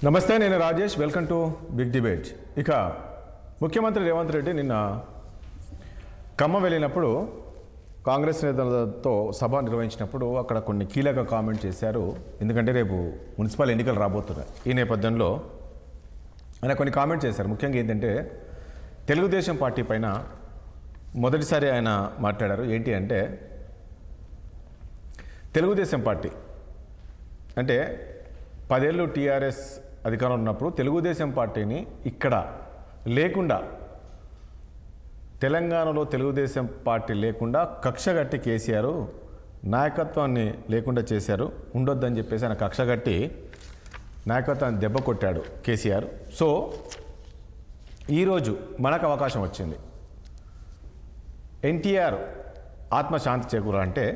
నమస్తే, నేను Rajesh. Welcome to big debate. ఇక ముఖ్యమంత్రి రేవంత్ రెడ్డి నిన్న ఖమ్మం వెళ్ళినప్పుడు కాంగ్రెస్ నేతలతో సభ నిర్వహించినప్పుడు అక్కడ కొన్ని కీలక కామెంట్ చేశారు. ఎందుకంటే రేపు మున్సిపల్ ఎన్నికలు రాబోతున్నాయి. ఈ నేపథ్యంలో ఆయన కొన్ని కామెంట్ చేశారు. ముఖ్యంగా ఏంటంటే తెలుగుదేశం పార్టీ పైన మొదటిసారి ఆయన మాట్లాడారు. ఏంటి అంటే తెలుగుదేశం పార్టీ అంటే 10 ఏళ్ళు టీఆర్ఎస్ అధికారంలో ఉన్నప్పుడు తెలుగుదేశం పార్టీని ఇక్కడ లేకుండా, తెలంగాణలో తెలుగుదేశం పార్టీ లేకుండా కక్షగట్టి కేసీఆర్ నాయకత్వాన్ని లేకుండా చేశారు. ఉండొద్దని చెప్పేసి ఆయన కక్షగట్టి నాయకత్వాన్ని దెబ్బ కొట్టాడు కేసీఆర్. సో ఈరోజు మనకు అవకాశం వచ్చింది. ఎన్టీఆర్ ఆత్మశాంతి చేకూరాలంటే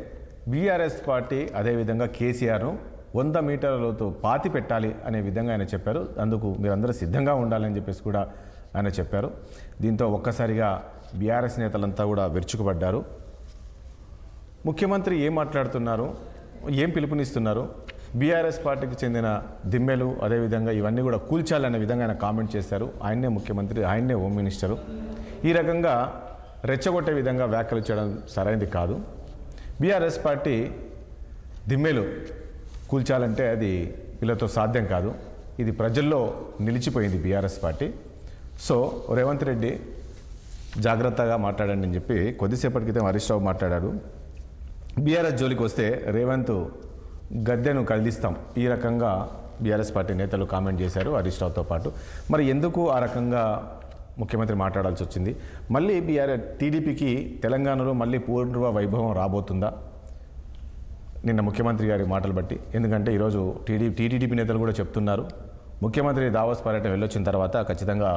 బీఆర్ఎస్ పార్టీ అదేవిధంగా కేసీఆర్ను 100 మీటర్ల లోతు పాతి పెట్టాలి అనే విధంగా ఆయన చెప్పారు. అందుకు మీరందరూ సిద్ధంగా ఉండాలని చెప్పేసి కూడా ఆయన చెప్పారు. దీంతో ఒక్కసారిగా బీఆర్ఎస్ నేతలంతా కూడా విరుచుకుపడ్డారు. ముఖ్యమంత్రి ఏం మాట్లాడుతున్నారు, ఏం పిలుపునిస్తున్నారు, బీఆర్ఎస్ పార్టీకి చెందిన దిమ్మెలు అదేవిధంగా ఇవన్నీ కూడా కూల్చాలనే విధంగా ఆయన కామెంట్ చేశారు. ఆయన్నే ముఖ్యమంత్రి, ఆయన్నే హోమ్ మినిస్టరు. ఈ రకంగా రెచ్చగొట్టే విధంగా వ్యాఖ్యలు చేయడం సరైనది కాదు. బీఆర్ఎస్ పార్టీ దిమ్మెలు కూల్చాలంటే అది వీళ్ళతో సాధ్యం కాదు. ఇది ప్రజల్లో నిలిచిపోయింది BRS party. So Revanth Reddy జాగ్రత్తగా మాట్లాడండి అని చెప్పి కొద్దిసేపటి క్రితం హరీష్ రావు మాట్లాడాడు. బీఆర్ఎస్ జోలికి వస్తే రేవంత్ గద్దెను కదిలిస్తాం, ఈ రకంగా బీఆర్ఎస్ పార్టీ నేతలు కామెంట్ చేశారు హరీష్ రావుతో పాటు. మరి ఎందుకు ఆ రకంగా ముఖ్యమంత్రి మాట్లాడాల్సి వచ్చింది? మళ్ళీ టీడీపీకి తెలంగాణలో మళ్ళీ పూర్వ వైభవం రాబోతుందా నిన్న ముఖ్యమంత్రి గారి మాటలు బట్టి? ఎందుకంటే ఈరోజు టీడీపీ నేతలు కూడా చెప్తున్నారు, ముఖ్యమంత్రి దావోస్ పర్యటన వెళ్ళొచ్చిన తర్వాత ఖచ్చితంగా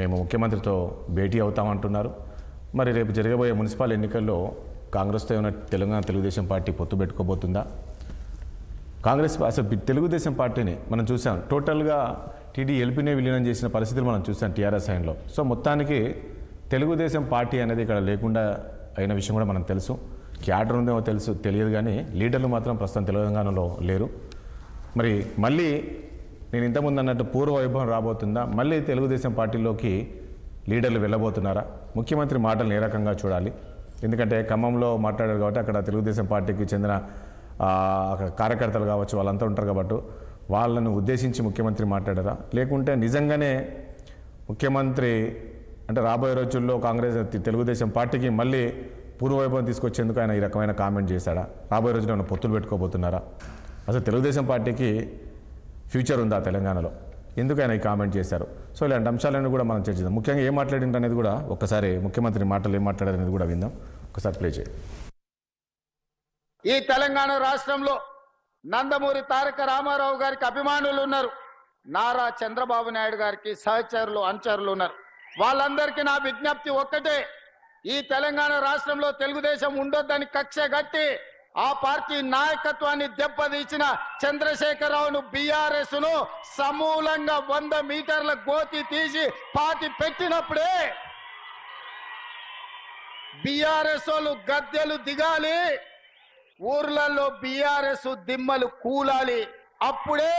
మేము ముఖ్యమంత్రితో భేటీ అవుతామంటున్నారు. మరి రేపు జరగబోయే మున్సిపల్ ఎన్నికల్లో కాంగ్రెస్తో ఉన్న తెలంగాణ తెలుగుదేశం పార్టీ పొత్తు పెట్టుకోబోతుందా? కాంగ్రెస్ అసలు తెలుగుదేశం పార్టీని మనం చూసాం, టోటల్గా ఎల్పీనే విలీనం చేసిన పరిస్థితులు మనం చూసాం టీఆర్ఎస్ ఆయనలో. సో మొత్తానికి తెలుగుదేశం పార్టీ అనేది ఇక్కడ లేకుండా అయిన విషయం కూడా మనం తెలుసు. క్యాడర్ ఉందేమో తెలియదు, కానీ లీడర్లు మాత్రం ప్రస్తుతం తెలంగాణలో లేరు. మరి మళ్ళీ నేను ఇంతకుముందు అన్నట్టు పూర్వ వైభవం రాబోతుందా? మళ్ళీ తెలుగుదేశం పార్టీలోకి లీడర్లు వెళ్ళబోతున్నారా? ముఖ్యమంత్రి మాటలను ఏ రకంగా చూడాలి? ఎందుకంటే ఖమ్మంలో మాట్లాడారు కాబట్టి అక్కడ తెలుగుదేశం పార్టీకి చెందిన కార్యకర్తలు కావచ్చు, వాళ్ళంతా ఉంటారు కాబట్టి వాళ్ళను ఉద్దేశించి ముఖ్యమంత్రి మాట్లాడారా? లేకుంటే నిజంగానే ముఖ్యమంత్రి అంటే రాబోయే రోజుల్లో కాంగ్రెస్ తెలుగుదేశం పార్టీకి మళ్ళీ పూర్వవైభవం తీసుకొచ్చేందుకు ఆయన ఈ రకమైన కామెంట్ చేశాడా? రాబోయే రోజున ఏమైనా పొత్తులు పెట్టుకోబోతున్నారా? అసలు తెలుగుదేశం పార్టీకి ఫ్యూచర్ ఉందా తెలంగాణలో? ఎందుకు ఆయన ఈ కామెంట్ చేశారు? సో ఇలాంటి అంశాలను కూడా మనం చర్చిద్దాం. ముఖ్యంగా ఏం మాట్లాడింది అనేది కూడా ఒక్కసారి ముఖ్యమంత్రి మాటలు ఏం మాట్లాడారు అనేది కూడా విందాం. ఒకసారి ప్లే చేయండి. ఈ తెలంగాణ రాష్ట్రంలో నందమూరి తారక రామారావు గారికి అభిమానులు ఉన్నారు, నారా చంద్రబాబు నాయుడు గారికి సహచరులు అనుచరులు ఉన్నారు. వాళ్ళందరికీ నా విజ్ఞప్తి ఒక్కటే, ఈ తెలంగాణ రాష్ట్రంలో తెలుగుదేశం ఉండొద్దని కక్ష గట్టి ఆ పార్టీ నాయకత్వాన్ని దెబ్బతీసిన చంద్రశేఖరరావును బీఆర్ఎస్ ను సమూలంగా 100 మీటర్ల గోతి తీసి పాతి పెట్టినప్పుడే బీఆర్ఎస్ వాళ్ళు గద్దెలు దిగాలి, ఊర్లలో బీఆర్ఎస్ దిమ్మలు కూలాలి. అప్పుడే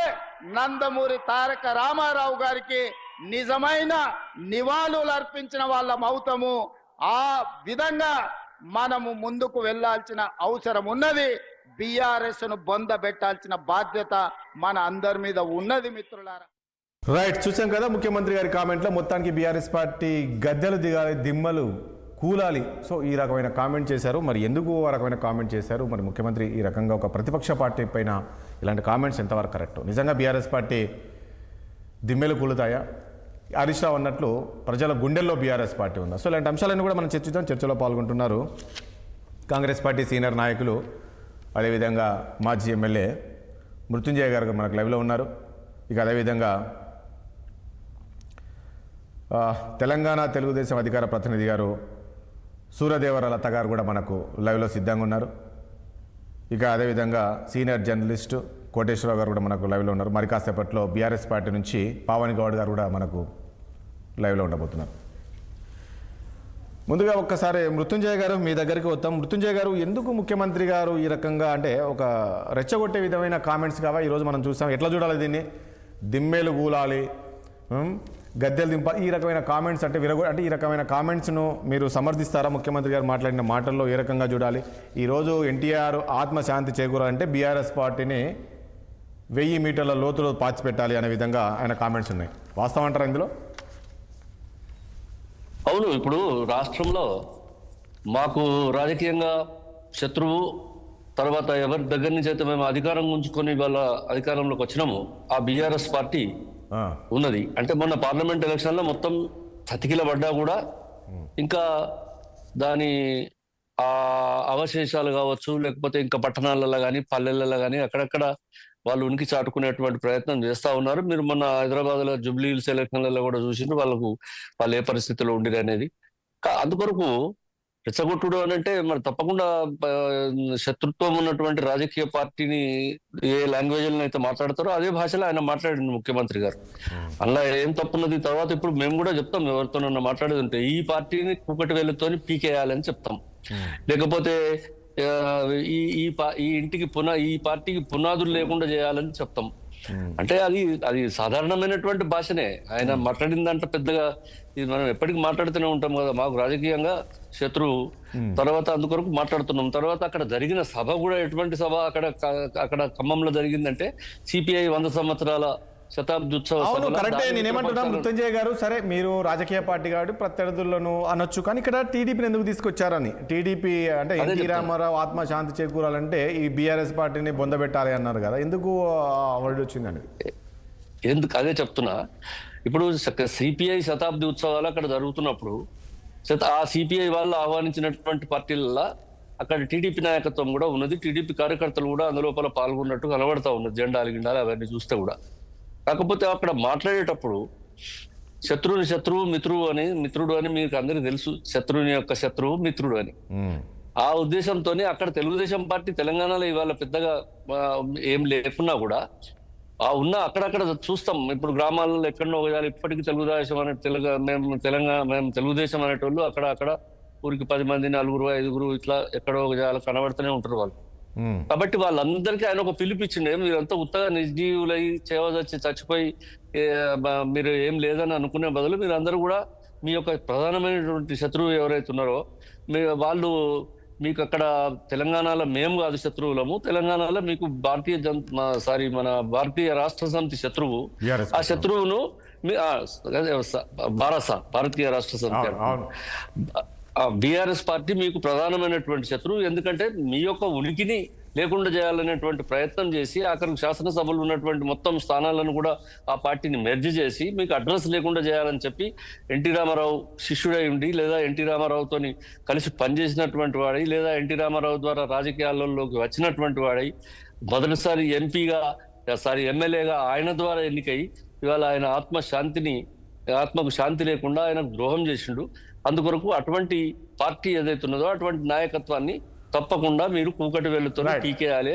నందమూరి తారక రామారావు గారికి నిజమైన నివాళులు అర్పించిన వాళ్ళం అవుతాము. ఆ విధంగా మనము ముందుకు వెళ్లాల్సిన అవసరం ఉన్నది. బీఆర్ఎస్ ను బొందబెట్టాల్సిన బాధ్యత మన అందరి మీద ఉన్నది మిత్రులారా. రైట్, చూసాం కదా ముఖ్యమంత్రి గారి కామెంట్లో. మొత్తానికి బీఆర్ఎస్ పార్టీ గద్దెలు దిగాలి, దిమ్మలు కూలాలి. సో ఈ రకమైన కామెంట్ చేశారు. మరి ఎందుకు ఆ రకమైన కామెంట్ చేశారు? మరి ముఖ్యమంత్రి ఈ రకంగా ఒక ప్రతిపక్ష పార్టీ పైన ఇలాంటి కామెంట్స్ ఎంతవరకు కరెక్ట్? నిజంగా బీఆర్ఎస్ పార్టీ దిమ్మెలు కూలుతాయా? హరీష్ రావు అన్నట్లు ప్రజల గుండెల్లో బీఆర్ఎస్ పార్టీ ఉందా? సో ఇలాంటి అంశాలన్నీ కూడా మనం చర్చిద్దాం. చర్చలో పాల్గొంటున్నారు కాంగ్రెస్ పార్టీ సీనియర్ నాయకులు, అదేవిధంగా మాజీ ఎమ్మెల్యే మృత్యుంజయ గారు మనకు లైవ్లో ఉన్నారు. ఇక అదేవిధంగా తెలంగాణ తెలుగుదేశం అధికార ప్రతినిధి గారు సూర్యదేవర లత గారు కూడా మనకు లైవ్లో సిద్ధంగా ఉన్నారు. ఇక అదేవిధంగా సీనియర్ జర్నలిస్టు కోటేశ్వరరావు గారు కూడా మనకు లైవ్లో ఉన్నారు. మరి కాసేపట్లో బీఆర్ఎస్ పార్టీ నుంచి పావని గౌడ్ గారు కూడా మనకు లైవ్లో ఉండబోతున్నారు. ముందుగా ఒక్కసారి మృత్యుంజయ గారు మీ దగ్గరికి వస్తాం. మృత్యుంజయ గారు, ఎందుకు ముఖ్యమంత్రి గారు ఈ రకంగా అంటే ఒక రెచ్చగొట్టే విధమైన కామెంట్స్ కావా ఈరోజు మనం చూసాం? ఎట్లా చూడాలి దీన్ని? దిమ్మెలు గూలాలి, గద్దెలు దింపాలి, ఈ రకమైన కామెంట్స్ అంటే అంటే ఈ రకమైన కామెంట్స్ను మీరు సమర్థిస్తారా? ముఖ్యమంత్రి గారు మాట్లాడిన మాటల్లో ఏ రకంగా చూడాలి? ఈరోజు ఎన్టీఆర్ ఆత్మశాంతి చేకూరాలంటే బీఆర్ఎస్ పార్టీని 1000 మీటర్ల లోతులో పాచిపెట్టాలి అనే విధంగా ఆయన కామెంట్స్ ఉన్నాయి. వాస్తవం అంటారా ఇందులో? అవును, ఇప్పుడు రాష్ట్రంలో మాకు రాజకీయంగా శత్రువు, తర్వాత ఎవరి దగ్గర నుంచి అయితే మేము అధికారం ఉంచుకొని వాళ్ళ అధికారంలోకి వచ్చినాము ఆ బీఆర్ఎస్ పార్టీ ఉన్నది. అంటే మొన్న పార్లమెంట్ ఎలక్షన్లో మొత్తం చతికిలబడ్డా కూడా ఇంకా దాని ఆ అవశేషాలు కావచ్చు, లేకపోతే ఇంకా పట్టణాలలో కానీ పల్లెలలో కానీ అక్కడక్కడ వాళ్ళు ఉనికి చాటుకునేటువంటి ప్రయత్నం చేస్తా ఉన్నారు. మీరు మొన్న హైదరాబాద్ లో జూబ్లీ హిల్స్ ఎలక్షన్లలో కూడా చూసిండ్రు వాళ్ళు ఏ పరిస్థితిలో ఉండిరు అనేది. అందుకొరకు రెచ్చగొట్టుడు అని అంటే మరి తప్పకుండా శత్రుత్వం ఉన్నటువంటి రాజకీయ పార్టీని ఏ లాంగ్వేజ్ అయితే మాట్లాడతారో అదే భాషలో ఆయన మాట్లాడింది ముఖ్యమంత్రి గారు. అలా ఏం తప్పున్నది. తర్వాత ఇప్పుడు మేము కూడా చెప్తాం, ఎవరితోనన్నా మాట్లాడేది ఉంటే ఈ పార్టీని కూకటి వేళ్ళతోని పీకేయాలని చెప్తాం, లేకపోతే ఈ ఇంటికి ఈ పార్టీకి పునాదులు లేకుండా చేయాలని చెప్తాం. అంటే అది సాధారణమైనటువంటి భాషనే ఆయన మాట్లాడిన దాంట్లో పెద్దగా ఇది మనం ఎప్పటికీ మాట్లాడుతూనే ఉంటాం కదా. మాకు రాజకీయంగా శత్రువు, తర్వాత అందుకొరకు మాట్లాడుతున్నాం. తర్వాత అక్కడ జరిగిన సభ కూడా ఎటువంటి సభ అక్కడ ఖమ్మంలో జరిగిందంటే సిపిఐ 100 సంవత్సరాల శతాబ్ది ఉత్సవ. అవును, కరెక్టే. నేనేమంటున్నా మృత్యుంజయ గారు, సరే మీరు రాజకీయ పార్టీ కాబట్టి ప్రత్యర్థులను అనొచ్చు, కానీ ఇక్కడ టీడీపీని ఎందుకు తీసుకొచ్చారని. టీడీపీ అంటే ఎన్టీ రామారావు ఆత్మశాంతి చేకూరాలంటే ఈ బీఆర్ఎస్ పార్టీని బొందబెట్టాలి అన్నారు కదా, ఎందుకు వర్డ్ వచ్చిందని? ఎందుకు అదే చెప్తున్నా. ఇప్పుడు సిపిఐ శతాబ్ది ఉత్సవాలు అక్కడ జరుగుతున్నప్పుడు ఆ సిపిఐ వాళ్ళు ఆహ్వానించినటువంటి పార్టీలలో అక్కడ టీడీపీ నాయకత్వం కూడా ఉన్నది, టీడీపీ కార్యకర్తలు కూడా అందులోపల పాల్గొన్నట్టు కనబడతా ఉన్నది, జెండాలు గిండాలు అవన్నీ చూస్తే కూడా. కాకపోతే అక్కడ మాట్లాడేటప్పుడు శత్రువు మిత్రుడు అని మీకు అందరికీ తెలుసు. శత్రువుని యొక్క శత్రువు మిత్రుడు అని ఆ ఉద్దేశంతోనే అక్కడ తెలుగుదేశం పార్టీ తెలంగాణలో ఇవాళ పెద్దగా ఏం లేకున్నా కూడా అక్కడక్కడ చూస్తాం. ఇప్పుడు గ్రామాలలో ఎక్కడో ఇప్పటికీ తెలుగుదేశం మేము తెలుగుదేశం అనేటోళ్ళు అక్కడ ఊరికి 10 మంది 4 5 ఇట్లా ఎక్కడో కనబడుతూనే ఉంటారు వాళ్ళు. కాబట్టి వాళ్ళందరికీ ఆయన ఒక పిలిపించిండే, మీరంతా ఉత్తగా నిర్జీవులై చచ్చిపోయి మీరు ఏం లేదని అనుకునే బదులు మీరందరూ కూడా మీ యొక్క ప్రధానమైనటువంటి శత్రువు ఎవరైతే ఉన్నారో వాళ్ళు మీకు అక్కడ తెలంగాణలో మేము కాదు శత్రువులము, తెలంగాణలో మీకు మన భారతీయ రాష్ట్ర సమితి శత్రువు. ఆ శత్రువును భారతీయ రాష్ట్ర సమితి బీఆర్ఎస్ పార్టీ మీకు ప్రధానమైనటువంటి శత్రువు. ఎందుకంటే మీ యొక్క ఉనికిని లేకుండా చేయాలనేటువంటి ప్రయత్నం చేసి అక్కడికి శాసనసభలు ఉన్నటువంటి మొత్తం స్థానాలను కూడా ఆ పార్టీని మెర్జ్ చేసి మీకు అడ్రస్ లేకుండా చేయాలని చెప్పి ఎన్టీ రామారావు శిష్యుడై ఉండి, లేదా ఎన్టీ రామారావుతోని కలిసి పనిచేసినటువంటి వాడై, లేదా ఎన్టీ రామారావు ద్వారా రాజకీయాలలోకి వచ్చినటువంటి వాడై, మొదటిసారి ఎమ్మెల్యేగా ఆయన ద్వారా ఎన్నికై ఇవాళ ఆయన ఆత్మకు శాంతి లేకుండా ఆయన ద్రోహం చేసిండు. అందుకొరకు అటువంటి పార్టీ ఏదైతే ఉన్నదో అటువంటి నాయకత్వాన్ని తప్పకుండా మీరు కూకటి వేళ్ళతో పీకేయాలి,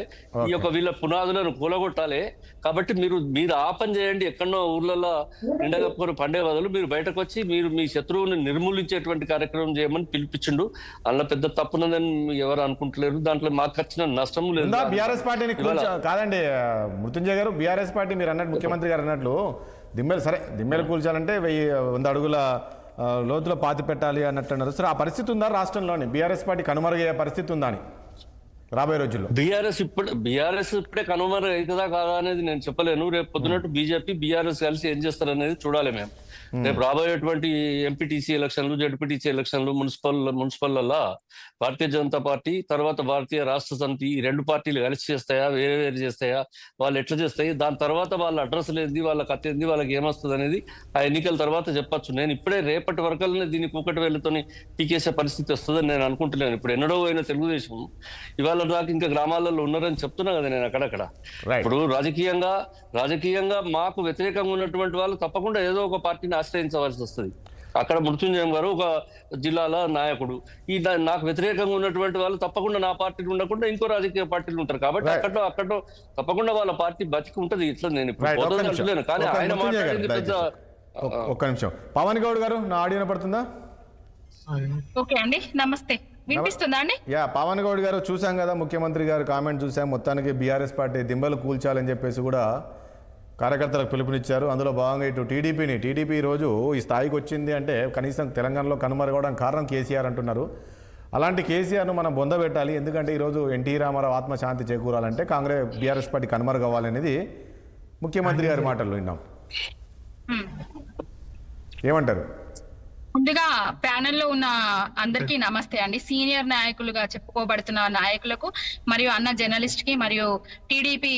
ఈ యొక్క వీళ్ళ పునాదులను కూలగొట్టాలి. కాబట్టి మీరు ఆ పని చేయండి. ఎక్కడో ఊర్లలో నిండగప్పుకొని పండే బదులు మీరు బయటకు వచ్చి మీరు మీ శత్రువుని నిర్మూలించేటువంటి కార్యక్రమం చేయమని పిలిపించిండు. అందులో పెద్ద తప్పున్నదని ఎవరు అనుకుంటలేరు, దాంట్లో మాకు వచ్చిన నష్టం లేదు. బీఆర్ఎస్ పార్టీని కాదండి మృత్యుంజయ గారు, బీఆర్ఎస్ పార్టీ మీరు అన్నట్టు ముఖ్యమంత్రి గారు అన్నట్లు దిమ్మెలు కూల్చాలంటే 100 అడుగుల లోతులో పాతి పెట్టాలి అన్నట్టు అన్నారు. సరే, ఆ పరిస్థితి ఉందా రాష్ట్రంలోని? బీఆర్ఎస్ పార్టీ కనుమరుగయ్యే పరిస్థితి ఉందా అని రాబోయే రోజుల్లో? బీఆర్ఎస్ ఇప్పుడే కనుమరుగు అవుతుందా కాదా అనేది నేను చెప్పలేను. రేపు పొద్దునట్టు బీజేపీ బీఆర్ఎస్ కలిసి ఏం చేస్తారనేది చూడాలి. మేము రేపు రాబోయేటువంటి ఎంపీటీసీ ఎలక్షన్లు, జడ్పీటీసీ ఎలక్షన్లు, మున్సిపల్లో భారతీయ జనతా పార్టీ తర్వాత భారతీయ రాష్ట్ర సమితి ఈ 2 పార్టీలు కలిసి చేస్తాయా, వేరు చేస్తాయా, వాళ్ళు ఎట్లా చేస్తాయి, దాని తర్వాత వాళ్ళ అడ్రస్ లేనిది, వాళ్ళ కథ ఏంది, వాళ్ళకి ఏమొస్తుంది అనేది ఆ ఎన్నికల తర్వాత చెప్పచ్చు. నేను ఇప్పుడే రేపటి వరకల్నే దీన్ని కూకటి వేళ్ళతోని పీకేసే పరిస్థితి వస్తుందని నేను అనుకుంటున్నాను. ఇప్పుడు ఎన్నడో అయిన తెలుగుదేశం ఇవాళ దాకా ఇంకా గ్రామాలలో ఉన్నారని చెప్తున్నా కదా నేను అక్కడక్కడ. ఇప్పుడు రాజకీయంగా మాకు వ్యతిరేకంగా ఉన్నటువంటి వాళ్ళు తప్పకుండా ఏదో ఒక పార్టీని ఆశ్రయించవలసి వస్తుంది. అక్కడ మృత్యుంజయం గారు ఒక జిల్లాల నాయకుడు, నాకు వ్యతిరేకంగా ఉన్నటువంటి వాళ్ళు తప్పకుండా నా పార్టీలు ఉండకుండా ఇంకో రాజకీయ పార్టీలు ఉంటారు. కాబట్టి అక్కడ తప్పకుండా వాళ్ళ పార్టీ బతికి ఉంటది. ఇట్లా నేను ఇప్పుడు కానీ ఆయన మాట్లాడింది పెద్ద. ఒక్క నిమిషం, పవన్ గౌడ్ గారు, నా ఆడియో పడుతుందా? ఓకే అండి, నమస్తే, వినిపిస్తుందా అండి? పవన్ గౌడ్ గారు, చూసాం కదా ముఖ్యమంత్రి గారు కామెంట్ చూసాం. మొత్తానికి బీఆర్ఎస్ పార్టీ దింబలు కూల్చాలని చెప్పేసి కూడా కార్యకర్తలకు పిలుపునిచ్చారు. అందులో భాగంగా ఇటు టీడీపీ ఈరోజు ఈ స్థాయికి వచ్చింది అంటే కనీసం తెలంగాణలో కనుమరుగవడానికి కారణం కేసీఆర్ అంటున్నారు. అలాంటి కేసీఆర్ను మనం బొందబెట్టాలి. ఎందుకంటే ఈరోజు ఎన్టీ రామారావు ఆత్మశాంతి చేకూరాలంటే బీఆర్ఎస్ పార్టీ కనుమరుగవ్వాలనేది ముఖ్యమంత్రి గారి మాటల్లో విన్నాం. ఏమంటారు? ముందుగా ప్యానెల్లో ఉన్న అందరికీ నమస్తే అండి. సీనియర్ నాయకులుగా చెప్పుకోబడుతున్న నాయకులకు మరియు అన్న జర్నలిస్ట్ కి మరియు టీడీపీ